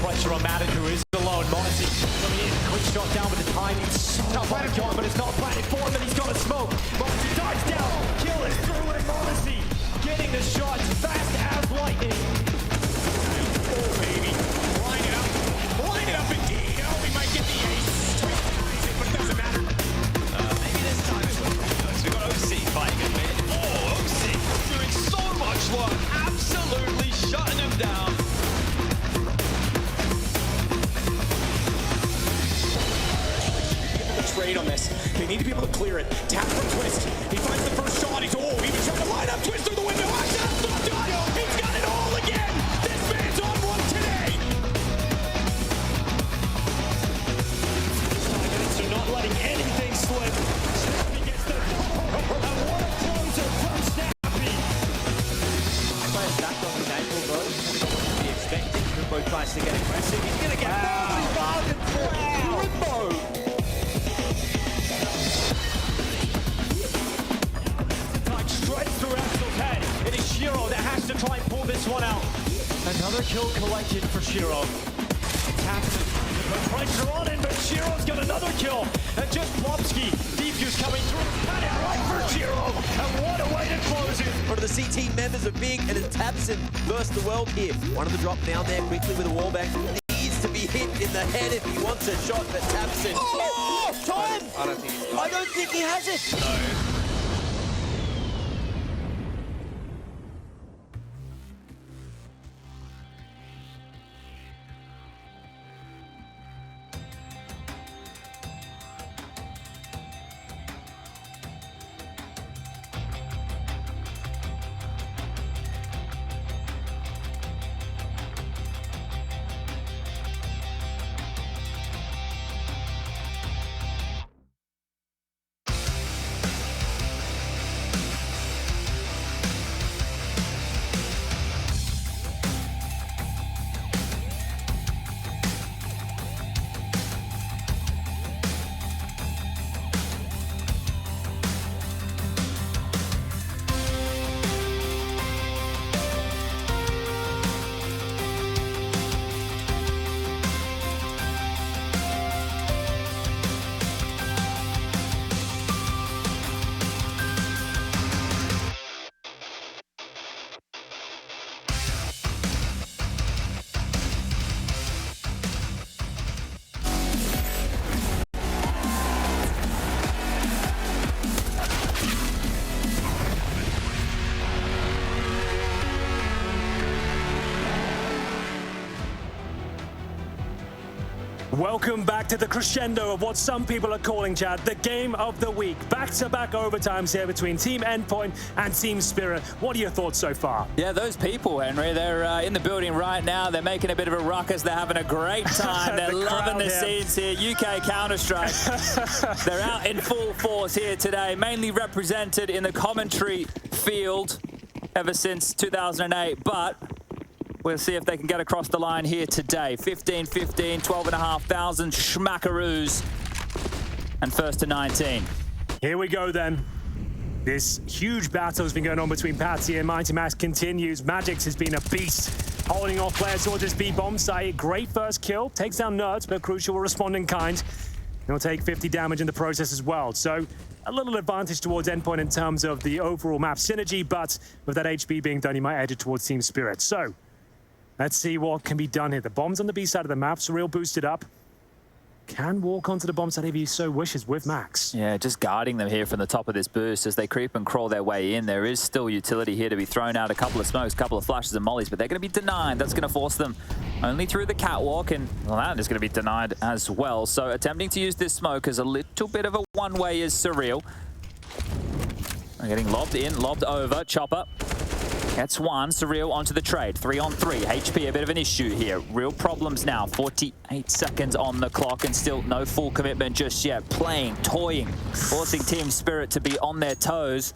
Pressure on Matic, who is alone. Modesty coming in, quick shot down with the timing. Tough on the gun, but it's not planted for him, and he's got a smoke. Modesty dives down, kill is through, and Modesty getting the shot fast as lightning. Oh, baby. Line it up indeed. Oh, we might get the ace. But it doesn't matter. Maybe this time it's what we've got OC fighting a bit. Oh, OC doing so much work. Absolutely shutting him down. Trade on this. They need to be able to clear it. Tap from Twist. He finds the first shot. He's even trying to line up Twist through the window. That's not done. He's got it all again. This man's on one today. So not letting anything slip. Snappy gets the and what a closer from Snappy. Players back on the ankle, though. Be expecting Rimbo tries to get aggressive. He's going to get bargain for Rimbo. It is Shiro that has to try and pull this one out. Another kill collected for Shiro. Taxon put pressure on him, but Shiro's got another kill. And just Plopsky, defuse coming through. Got it right for Shiro. And what a way to close it. One of the CT members are big, and it's Tabson versus the world here. One of the drop down there quickly with a wallbang. Needs to be hit in the head if he wants a shot, but Tabson. Oh, time! I don't think he has it. No. Welcome back to the crescendo of what some people are calling, Chad, the game of the week. Back-to-back overtimes here between Team Endpoint and Team Spirit. What are your thoughts so far? Yeah, those people, Henry, they're in the building right now. They're making a bit of a ruckus. They're having a great time. They're loving the scenes here. UK Counter-Strike. They're out in full force here today, mainly represented in the commentary field ever since 2008, but we'll see if they can get across the line here today. 15-15, 12,500 schmackaroos. And first to 19. Here we go then. This huge battle has been going on between Patsi and MiGHTYMAX continues. magixx has been a beast, holding off players towards this B bomb site. Great first kill, takes down NertZ, but Crucial will respond in kind. He'll take 50 damage in the process as well. So a little advantage towards Endpoint in terms of the overall map synergy, but with that HP being done, he might edge it towards Team Spirit. So let's see what can be done here. The bomb's on the B side of the map. Surreal boosted up. Can walk onto the bomb side if he so wishes with Max. Yeah, just guarding them here from the top of this boost as they creep and crawl their way in. There is still utility here to be thrown out. A couple of smokes, a couple of flashes and mollies, but they're going to be denied. That's going to force them only through the catwalk, and well, that is going to be denied as well. So attempting to use this smoke as a little bit of a one-way is Surreal. They're getting lobbed in, lobbed over. Chopper gets one. Surreal onto the trade. 3-on-3. HP a bit of an issue here. Real problems now. 48 seconds on the clock and still no full commitment just yet. Playing, toying, forcing Team Spirit to be on their toes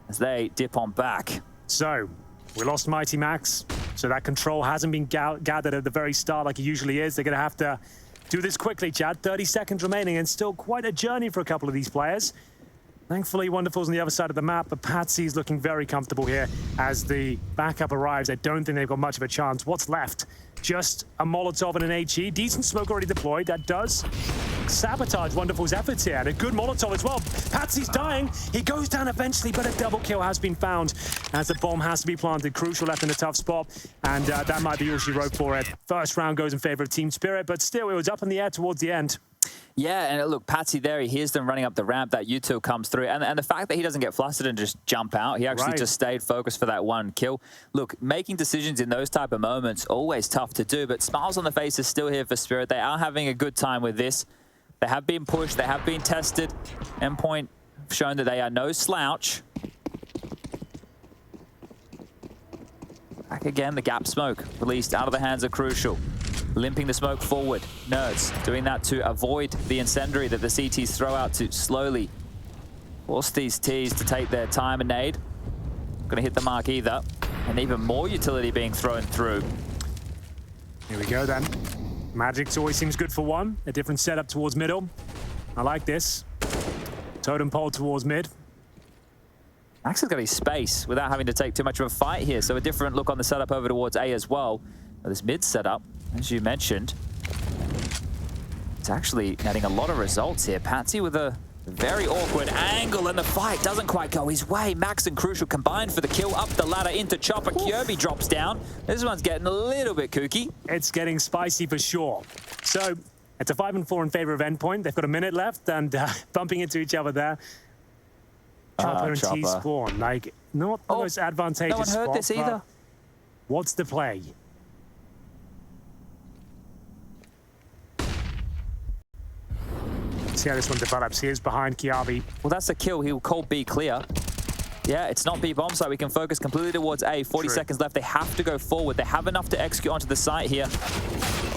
as they dip on back. So we lost MiGHTYMAX, so that control hasn't been gathered at the very start like it usually is. They're going to have to do this quickly, Chad. 30 seconds remaining and still quite a journey for a couple of these players. Thankfully, Wonderful's on the other side of the map, but Patsy's looking very comfortable here as the backup arrives. I don't think they've got much of a chance. What's left? Just a Molotov and an HE. Decent smoke already deployed. That does sabotage Wonderful's efforts here. And a good Molotov as well. Patsy's dying. He goes down eventually, but a double kill has been found as the bomb has to be planted. Crucial left in a tough spot, and that might be all she wrote for it. First round goes in favor of Team Spirit, but still, it was up in the air towards the end. Yeah, and look, Patsi there, he hears them running up the ramp, that util comes through, and the fact that he doesn't get flustered and just jump out, he actually just stayed focused for that one kill. Look, making decisions in those type of moments, always tough to do, but smiles on the face is still here for Spirit. They are having a good time with this. They have been pushed, they have been tested. Endpoint have shown that they are no slouch. Back again, the gap smoke released out of the hands of Crucial. Limping the smoke forward. NertZ doing that to avoid the incendiary that the CTs throw out to slowly force these Ts to take their time and nade. Not gonna hit the mark either. And even more utility being thrown through. Here we go then. magixx always seems good for one. A different setup towards middle. I like this. Totem pole towards mid. Max has got his space without having to take too much of a fight here. So a different look on the setup over towards A as well. But this mid setup, as you mentioned, it's actually getting a lot of results here. Patsi with a very awkward angle, and the fight doesn't quite go his way. Max and Crucial combined for the kill, up the ladder into Chopper. Kirby drops down. This one's getting a little bit kooky. It's getting spicy for sure. So it's a 5-4 in favor of Endpoint. They've got a minute left and bumping into each other there. Chopper and T-Spawn, like, not the most advantageous spot. No one heard this either. What's the play? See how this one develops. Here's behind Kiabi. Well, that's a kill. He'll call B clear. Yeah, it's not B bomb site. We can focus completely towards A. 40 seconds left. They have to go forward. They have enough to execute onto the site here.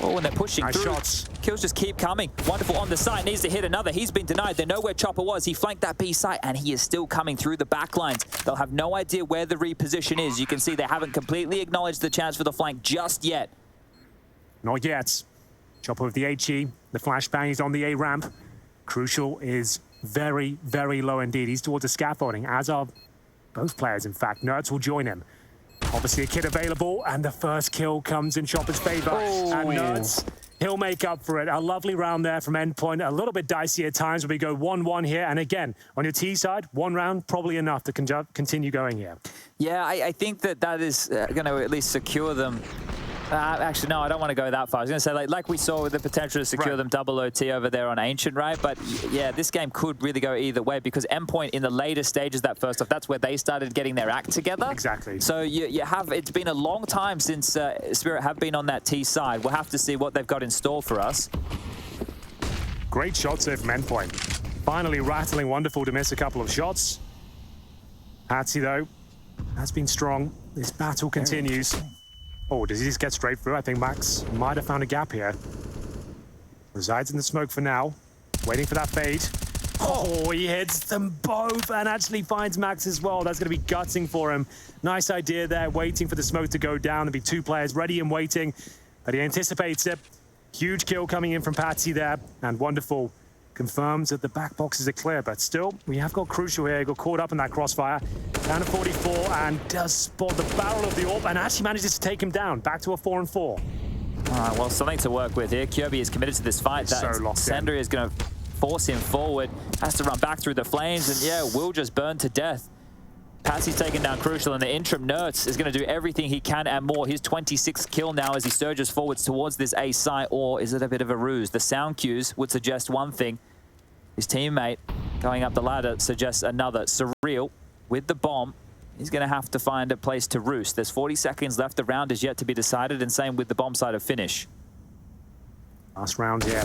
Oh, and they're pushing through. Shots. Kills just keep coming. Wonderful on the site. Needs to hit another. He's been denied. They know where Chopper was. He flanked that B site, and he is still coming through the back lines. They'll have no idea where the reposition is. You can see they haven't completely acknowledged the chance for the flank just yet. Not yet. Chopper with the HE. The flashbang is on the A ramp. Crucial is very, very low indeed. He's towards the scaffolding, as are both players, in fact. NertZ will join him. Obviously a kid available, and the first kill comes in Chopper's favor. And NertZ, he'll make up for it. A lovely round there from Endpoint. A little bit dicey at times, but we go 1-1 here. And again, on your T side, one round, probably enough to continue going here. Yeah, I think that is going to at least secure them. Actually, no, I don't want to go that far. I was going to say, like we saw with the potential to secure them double OT over there on Ancient, right? But yeah, this game could really go either way because Endpoint in the later stages, that first off, that's where they started getting their act together. Exactly. So you have, it's been a long time since Spirit have been on that T side. We'll have to see what they've got in store for us. Great shots there from Endpoint. Finally rattling Wonderful to miss a couple of shots. Patsi, though, has been strong. This battle continues. Oh, does he just get straight through? I think Max might have found a gap here. Resides in the smoke for now. Waiting for that fade. Oh, he hits them both and actually finds Max as well. That's going to be gutting for him. Nice idea there, waiting for the smoke to go down. There'll be two players ready and waiting, but he anticipates it. Huge kill coming in from Patsi there, and Wonderful confirms that the back boxes are clear, but still, we have got Crucial here. He got caught up in that crossfire. Down to 44 and does spot the barrel of the AWP and actually manages to take him down. Back to a 4-4. All right, well, something to work with here. Kirby is committed to this fight. That incendiary is going to force him forward. Has to run back through the flames and, yeah, will just burn to death. Patsi's taking down Crucial, and the interim NertZ is going to do everything he can and more. His 26th kill now as he surges forwards towards this A site, or is it a bit of a ruse? The sound cues would suggest one thing. His teammate going up the ladder suggests another. Surreal with the bomb. He's going to have to find a place to roost. There's 40 seconds left. The round is yet to be decided, and same with the bomb side of finish. Last round here.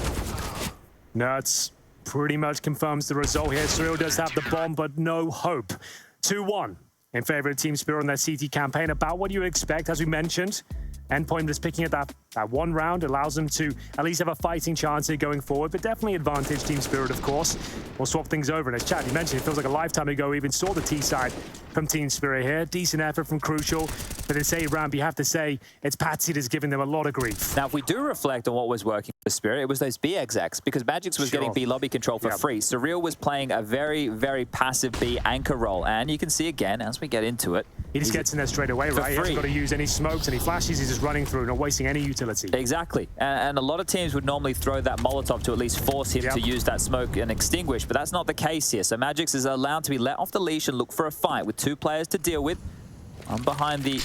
NertZ pretty much confirms the result here. Surreal does have the bomb, but no hope. 2-1 in favor of Team Spirit on their CT campaign. About what you expect, as we mentioned. Endpoint is picking at that That one round allows them to at least have a fighting chance here going forward, but definitely advantage Team Spirit, of course. We'll swap things over. And as Chad, you mentioned, it feels like a lifetime ago we even saw the T side from Team Spirit here. Decent effort from Crucial. But in say round, you have to say it's Patsi that's giving them a lot of grief. Now, if we do reflect on what was working for Spirit, it was those magixx, because magixx was getting B lobby control for free. Surreal was playing a very, very passive B anchor role. And you can see again, as we get into it, he just gets in there straight away, right? He hasn't got to use any smokes, any flashes. He's just running through, not wasting any utility. Exactly. And a lot of teams would normally throw that Molotov to at least force him to use that smoke and extinguish, but that's not the case here. So magixx is allowed to be let off the leash and look for a fight with 2 players to deal with. I'm behind the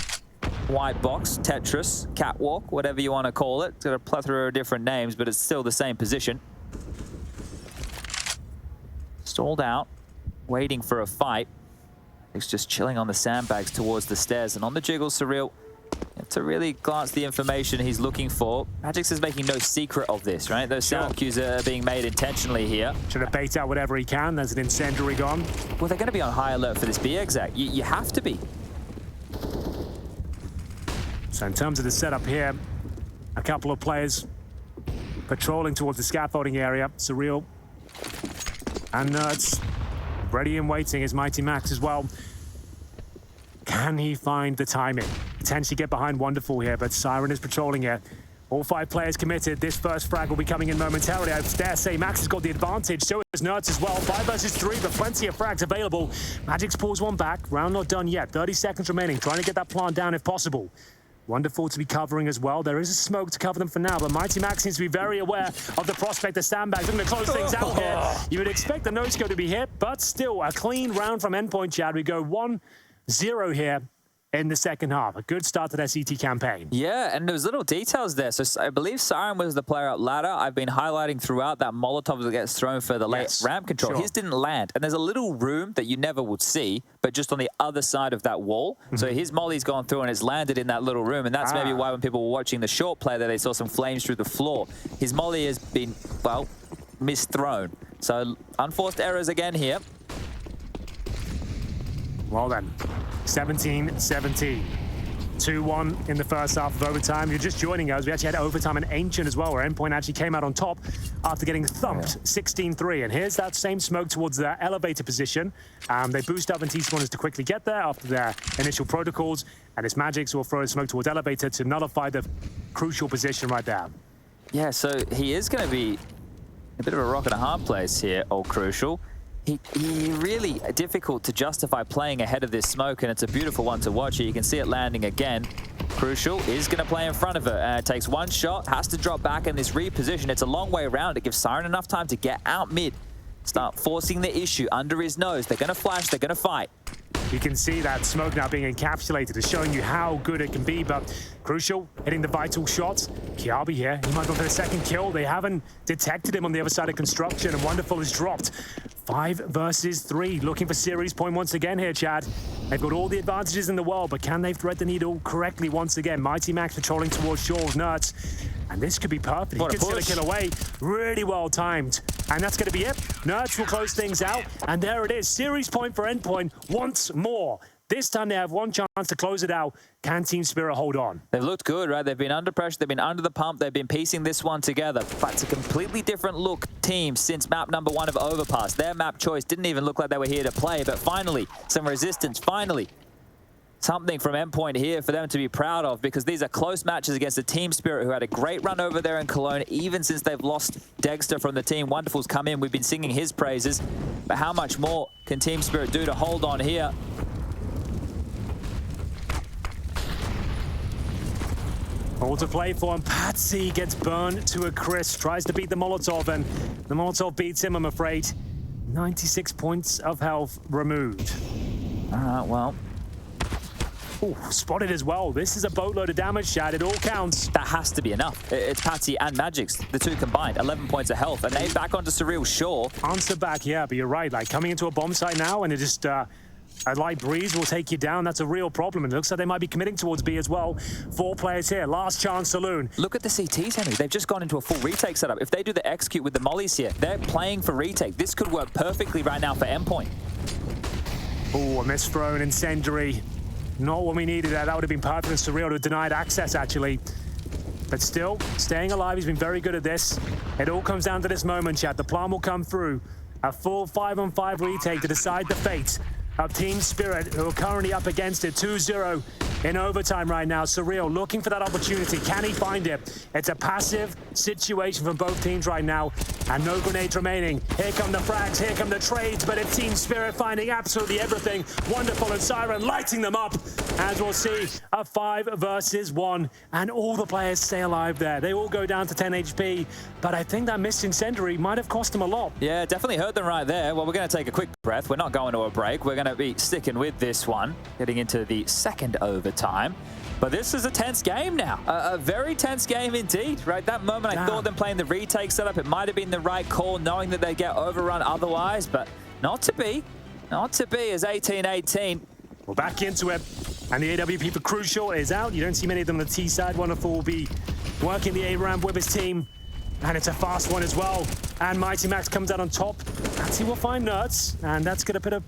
white box, Tetris, Catwalk, whatever you want to call it. It's got a plethora of different names, but it's still the same position. Stalled out, waiting for a fight. He's just chilling on the sandbags towards the stairs. And on the jiggle, Surreal, you have to really glance the information he's looking for. magixx is making no secret of this, right? Those sound cues are being made intentionally here. Should have bait out whatever he can. There's an incendiary gone. Well, they're going to be on high alert for this magixx. You have to be. So in terms of the setup here, a couple of players patrolling towards the scaffolding area. Surreal and NertZ ready and waiting is MiGHTYMAX as well. Can he find the timing? Potentially get behind Wonderful here, but Siren is patrolling here. All 5 players committed. This first frag will be coming in momentarily. I dare say Max has got the advantage. So is NertZ as well. 5 versus 3, but plenty of frags available. magixx pulls one back. Round not done yet. 30 seconds remaining. Trying to get that plant down if possible. Wonderful to be covering as well. There is a smoke to cover them for now, but MiGHTYMAX seems to be very aware of the prospect of sandbags. They're going to close things out here. You would expect the no-scope to be hit, but still a clean round from Endpoint, Chad. We go 1-0 here in the second half. A good start to their CT campaign. Yeah, and there's little details there. So I believe Siren was the player up ladder. I've been highlighting throughout that Molotov that gets thrown for the late ramp control. His didn't land. And there's a little room that you never would see, but just on the other side of that wall. So his molly's gone through and it's landed in that little room. And that's maybe why when people were watching the short play there, they saw some flames through the floor. His molly has been, well, misthrown. So unforced errors again here. Well then, 17-17. 2-1 in the first half of overtime. You're just joining us. We actually had overtime in Ancient as well, where Endpoint actually came out on top after getting thumped 16-3. And here's that same smoke towards their elevator position. They boost up and T-spawners to quickly get there after their initial protocols. And it's magixx will throw a smoke towards elevator to nullify the crucial position right there. Yeah, so he is going to be a bit of a rock and a hard place here, old Crucial. He really difficult to justify playing ahead of this smoke, and it's a beautiful one to watch here. You can see it landing again. Crucial is going to play in front of it, and it takes one shot, has to drop back in this reposition. It's a long way around. It gives Siren enough time to get out mid, start forcing the issue under his nose. They're going to flash, they're going to fight. You can see that smoke now being encapsulated is showing you how good it can be, but Crucial hitting the vital shot. Kiabi here, he might go for the second kill. They haven't detected him on the other side of construction, and Wonderful is dropped. 5 versus 3, looking for series point once again here, Chad. They've got all the advantages in the world, but can they thread the needle correctly once again? MiGHTYMAX patrolling towards shore with NertZ, and this could be perfect. He could steal a kill away, really well timed. And that's going to be it. NertZ will close things out, and there it is. Series point for Endpoint once more. This time they have one chance to close it out. Can Team Spirit hold on? They've looked good, right? They've been under pressure. They've been under the pump. They've been piecing this one together. But it's a completely different look team since map number 1 of Overpass. Their map choice didn't even look like they were here to play. But finally, some resistance. Finally, something from Endpoint here for them to be proud of, because these are close matches against a Team Spirit who had a great run over there in Cologne, even since they've lost Dexter from the team. Wonderful's come in. We've been singing his praises. But how much more can Team Spirit do to hold on here? All to play for, and Patsi gets burned to a crisp. Tries to beat the Molotov, and the Molotov beats him, I'm afraid. 96 points of health removed. All right, well. Ooh, spotted as well. This is a boatload of damage, Chad. It all counts. That has to be enough. It's Patsi and magixx, the two combined. 11 points of health, and they back onto Surreal, sure. Answer back, yeah, but you're right. Like, coming into a bomb site now, and it just... a light breeze will take you down. That's a real problem. And it looks like they might be committing towards B as well. 4 players here. Last chance saloon. Look at the CTs, Henry. They've just gone into a full retake setup. If they do the execute with the mollies here, they're playing for retake. This could work perfectly right now for Endpoint. Oh, a misthrown incendiary. Not what we needed there. That would have been perfect. And Surreal to have denied access, actually. but still staying alive. He's been very good at this. It all comes down to this moment, chat. The plan will come through. A full 5-on-5 retake to decide the fate of Team Spirit, who are currently up against it. 2-0 in overtime right now. Surreal looking for that opportunity. Can he find it? It's a passive situation from both teams right now, and no grenades remaining. Here come the frags, here come the trades, but it's Team Spirit finding absolutely everything. Wonderful, and Siren lighting them up. As we'll see, a 5 versus 1, and all the players stay alive there. They all go down to 10 HP, but I think that missed incendiary might have cost them a lot. Yeah, definitely hurt them right there. Well, we're going to take a quick breath. We're not going to a break. We're going to be sticking with this one, getting into the second overtime. But this is a tense game now. A very tense game indeed, right? That moment I thought them playing the retake setup, it might have been the right call, knowing that they get overrun otherwise, but not to be. Not to be as 18-18. We're back into it. And the AWP for Crucial is out. You don't see many of them on the T side. Wonderful will be working the A ramp with his team. And it's a fast one as well. And MiGHTYMAX comes out on top. Patsi will find NertZ. And that's going to put a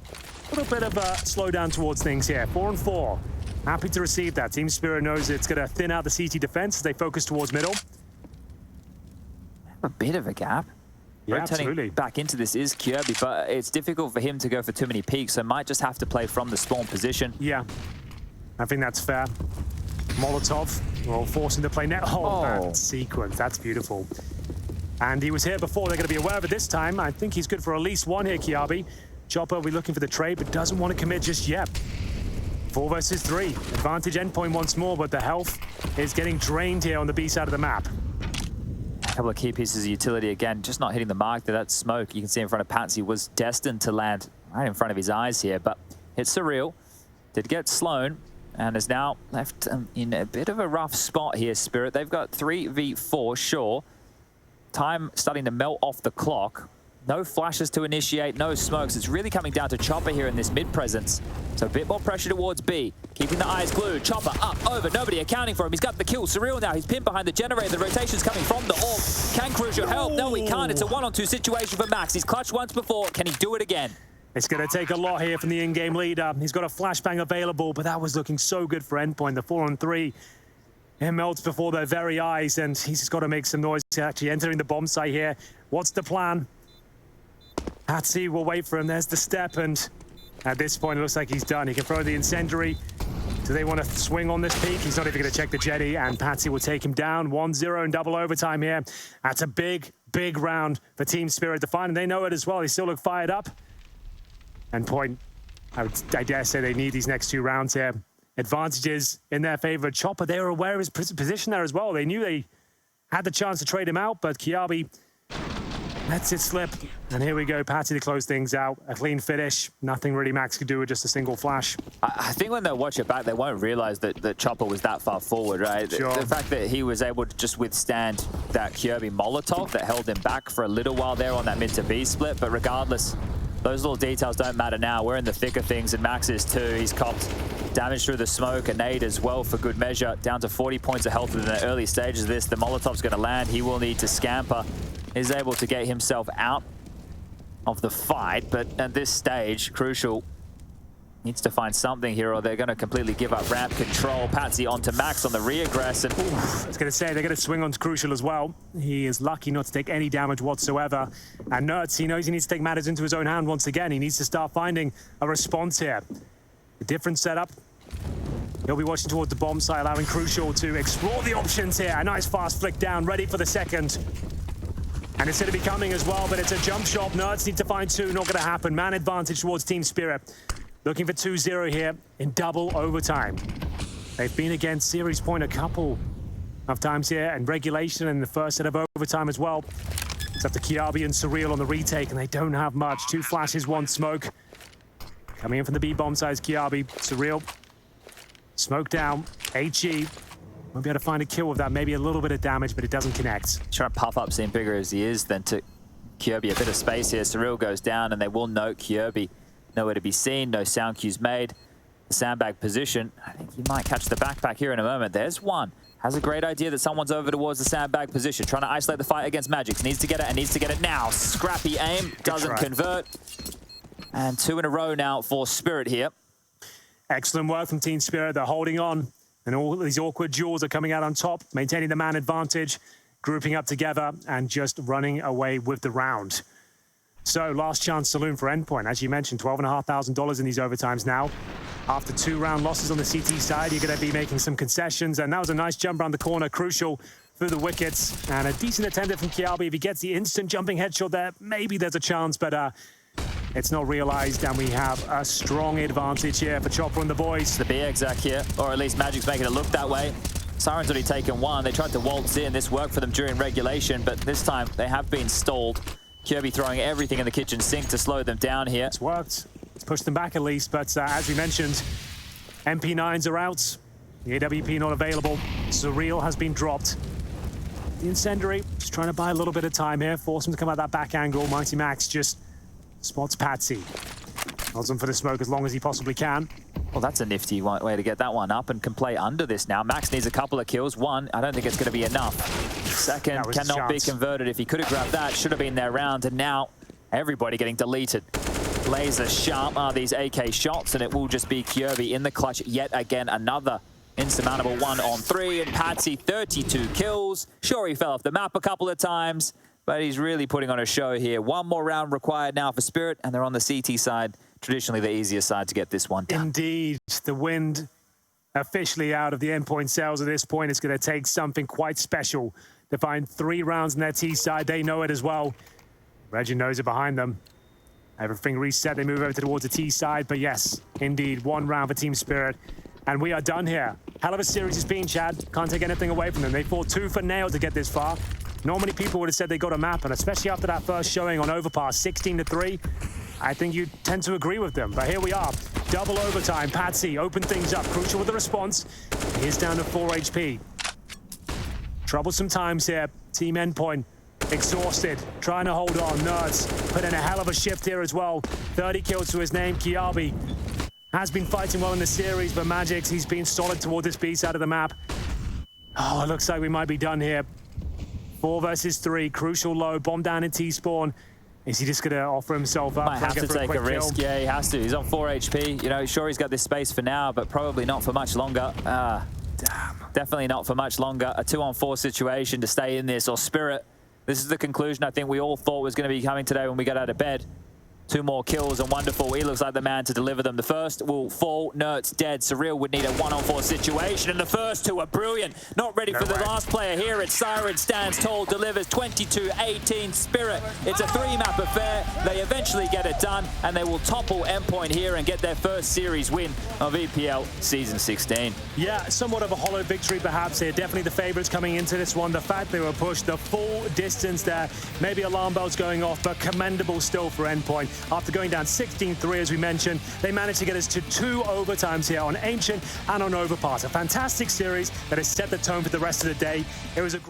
little bit of a slowdown towards things here. 4-4. Happy to receive that. Team Spirit knows it's going to thin out the CT defense as they focus towards middle. A bit of a gap. Yeah, Rotating absolutely. back into this is Kirby, but it's difficult for him to go for too many peaks, so might just have to play from the spawn position. Yeah, I think that's fair. Molotov, well, forcing to play net. Oh, that sequence, that's beautiful. And he was here before, they're going to be aware of it this time. I think he's good for at least one here, Kiabi. Chopper will be looking for the trade, but doesn't want to commit just yet. 4 versus 3. Advantage Endpoint once more, but the health is getting drained here on the B side of the map. A couple of key pieces of utility again, just not hitting the mark there. That smoke you can see in front of Patsi was destined to land right in front of his eyes here, but it's Surreal. Did get Sloan and is now left in a bit of a rough spot here, Spirit. They've got 3v4, sure. Time starting to melt off the clock. No flashes to initiate, no smokes. It's really coming down to Chopper here in this mid presence. So a bit more pressure towards B. Keeping the eyes glued. Chopper up, over, nobody accounting for him. He's got the kill. Surreal now, he's pinned behind the generator. The rotation's coming from the AWP. Can Crucial help? No, he can't. It's a 1-on-2 situation for Max. He's clutched once before. Can he do it again? It's going to take a lot here from the in-game leader. He's got a flashbang available, but that was looking so good for Endpoint. The 4-on-3. It melts before their very eyes, and he's just got to make some noise. Actually entering the bomb site here. What's the plan? Patsi will wait for him. There's the step, and at this point, it looks like he's done. He can throw the incendiary. Do they want to swing on this peak? He's not even going to check the jetty, and Patsi will take him down. 1-0 in double overtime here. That's a big, big round for Team Spirit to find, and they know it as well. They still look fired up. Endpoint, I dare say they need these next 2 rounds here. Advantages in their favor. Chopper, they were aware of his position there as well. They knew they had the chance to trade him out, but Kiabi lets it slip. And here we go, Patsi to close things out. A clean finish. Nothing really Max could do with just a single flash. I think when they watch it back, they won't realize that Chopper was that far forward, right? Sure. The fact that he was able to just withstand that Kirby Molotov that held him back for a little while there on that mid to B split. But regardless, those little details don't matter now. We're in the thick of things, and Max is too. He's copped damage through the smoke, a nade as well for good measure. Down to 40 points of health in the early stages of this. The Molotov's going to land. He will need to scamper. Is able to get himself out of the fight, but at this stage, Crucial needs to find something here, or they're going to completely give up ramp control. Patsi onto Max on the reaggress, and I was going to say, they're going to swing onto Crucial as well. He is lucky not to take any damage whatsoever. And NertZ, he knows he needs to take matters into his own hand once again. He needs to start finding a response here. A different setup. He'll be watching towards the bomb site, allowing Crucial to explore the options here. A nice fast flick down, ready for the second. And it's going to be coming as well, but it's a jump shot. NertZ need to find 2, not going to happen. Man advantage towards Team Spirit. Looking for 2-0 here in double overtime. They've been against Series Point a couple of times here, and regulation in the first set of overtime as well. It's up to Kiabi and Surreal on the retake, and they don't have much. 2 flashes, 1 smoke. Coming in from the B-bomb side is Kiabi. Surreal. Smoke down. HE. Won't be able to find a kill with that. Maybe a little bit of damage, but it doesn't connect. trying to puff up, seeing bigger as he is, then to Kirby a bit of space here. Surreal goes down, and they will note Kirby. Nowhere to be seen, no sound cues made. The sandbag position. I think he might catch the backpack here in a moment. There's one. Has a great idea that someone's over towards the sandbag position. Trying to isolate the fight against magixx. Needs to get it, and needs to get it now. Scrappy aim. Doesn't convert. And 2 in a row now for Spirit here. Excellent work from Team Spirit. They're holding on. And all these awkward duels are coming out on top, maintaining the man advantage, grouping up together, and just running away with the round. So, last chance saloon for Endpoint. As you mentioned, $12,500 in these overtimes now. After 2 round losses on the CT side, you're going to be making some concessions. And that was a nice jump around the corner, crucial through the wickets. And a decent attempt from Kiabi. If he gets the instant jumping headshot there, maybe there's a chance, but it's not realized. And we have a strong advantage here for Chopper and the boys. The B exec here, or at least magixx making it look that way. Siren's already taken 1. They tried to waltz in. This worked for them during regulation, but this time they have been stalled. Kirby throwing everything in the kitchen sink to slow them down here. It's worked. It's pushed them back at least, but as we mentioned, MP9s are out. The AWP not available. Surreal has been dropped. The Incendiary just trying to buy a little bit of time here, force him to come out that back angle. MiGHTYMAX just spots Patsi. Holds him for the smoke as long as he possibly can. Well, that's a nifty way to get that one up and can play under this now. Max needs a couple of kills. 1, I don't think it's going to be enough. 2nd, cannot be converted. If he could have grabbed that, should have been their round. And now, everybody getting deleted. Laser sharp are these AK shots, and it will just be Kirby in the clutch yet again. Another insurmountable 1-on-3, and Patsi 32 kills. Sure, he fell off the map a couple of times, but he's really putting on a show here. 1 more round required now for Spirit, and they're on the CT side. Traditionally the easier side to get this one done. Indeed, the wind officially out of the Endpoint sails at this point. It's going to take something quite special to find 3 rounds on their T side. They know it as well. Regin knows it behind them. Everything reset, they move over towards the T side, but yes, indeed, 1 round for Team Spirit. And we are done here. Hell of a series it's been, Chad. Can't take anything away from them. They fought tooth and nail to get this far. Not many people would have said they got a map, and especially after that first showing on Overpass, 16-3, I think you tend to agree with them. But here we are, double overtime. Patsi opened things up, crucial with the response. He's down to 4 HP. Troublesome times here. Team Endpoint exhausted, trying to hold on. NertZ put in a hell of a shift here as well. 30 kills to his name. Kiabi has been fighting well in the series, but magixx, he's been solid toward this B side of the map. Oh, it looks like we might be done here. 4 versus 3, crucial low, bomb down in T-spawn. Is he just going to offer himself up? Might have to take a risk. Kill? Yeah, he has to. He's on 4 HP. You know, sure, he's got this space for now, but probably not for much longer. Damn. Definitely not for much longer. A 2-on-4 situation to stay in this, or Spirit. This is the conclusion I think we all thought was going to be coming today when we got out of bed. 2 more kills and wonderful. He looks like the man to deliver them. The first will fall. NertZ dead. Surreal would need a 1-on-4 situation, and the first 2 are brilliant. Not ready for the last player here. It's Siren stands tall, delivers 22-18 Spirit. It's a 3-map affair. They eventually get it done, and they will topple Endpoint here and get their first series win of EPL Season 16. Yeah, somewhat of a hollow victory perhaps here. Definitely the favorites coming into this one. The fact they were pushed the full distance there. Maybe alarm bells going off, but commendable still for Endpoint. After going down 16-3, as we mentioned, they managed to get us to 2 overtimes here on Ancient and on Overpass. A fantastic series that has set the tone for the rest of the day. It was a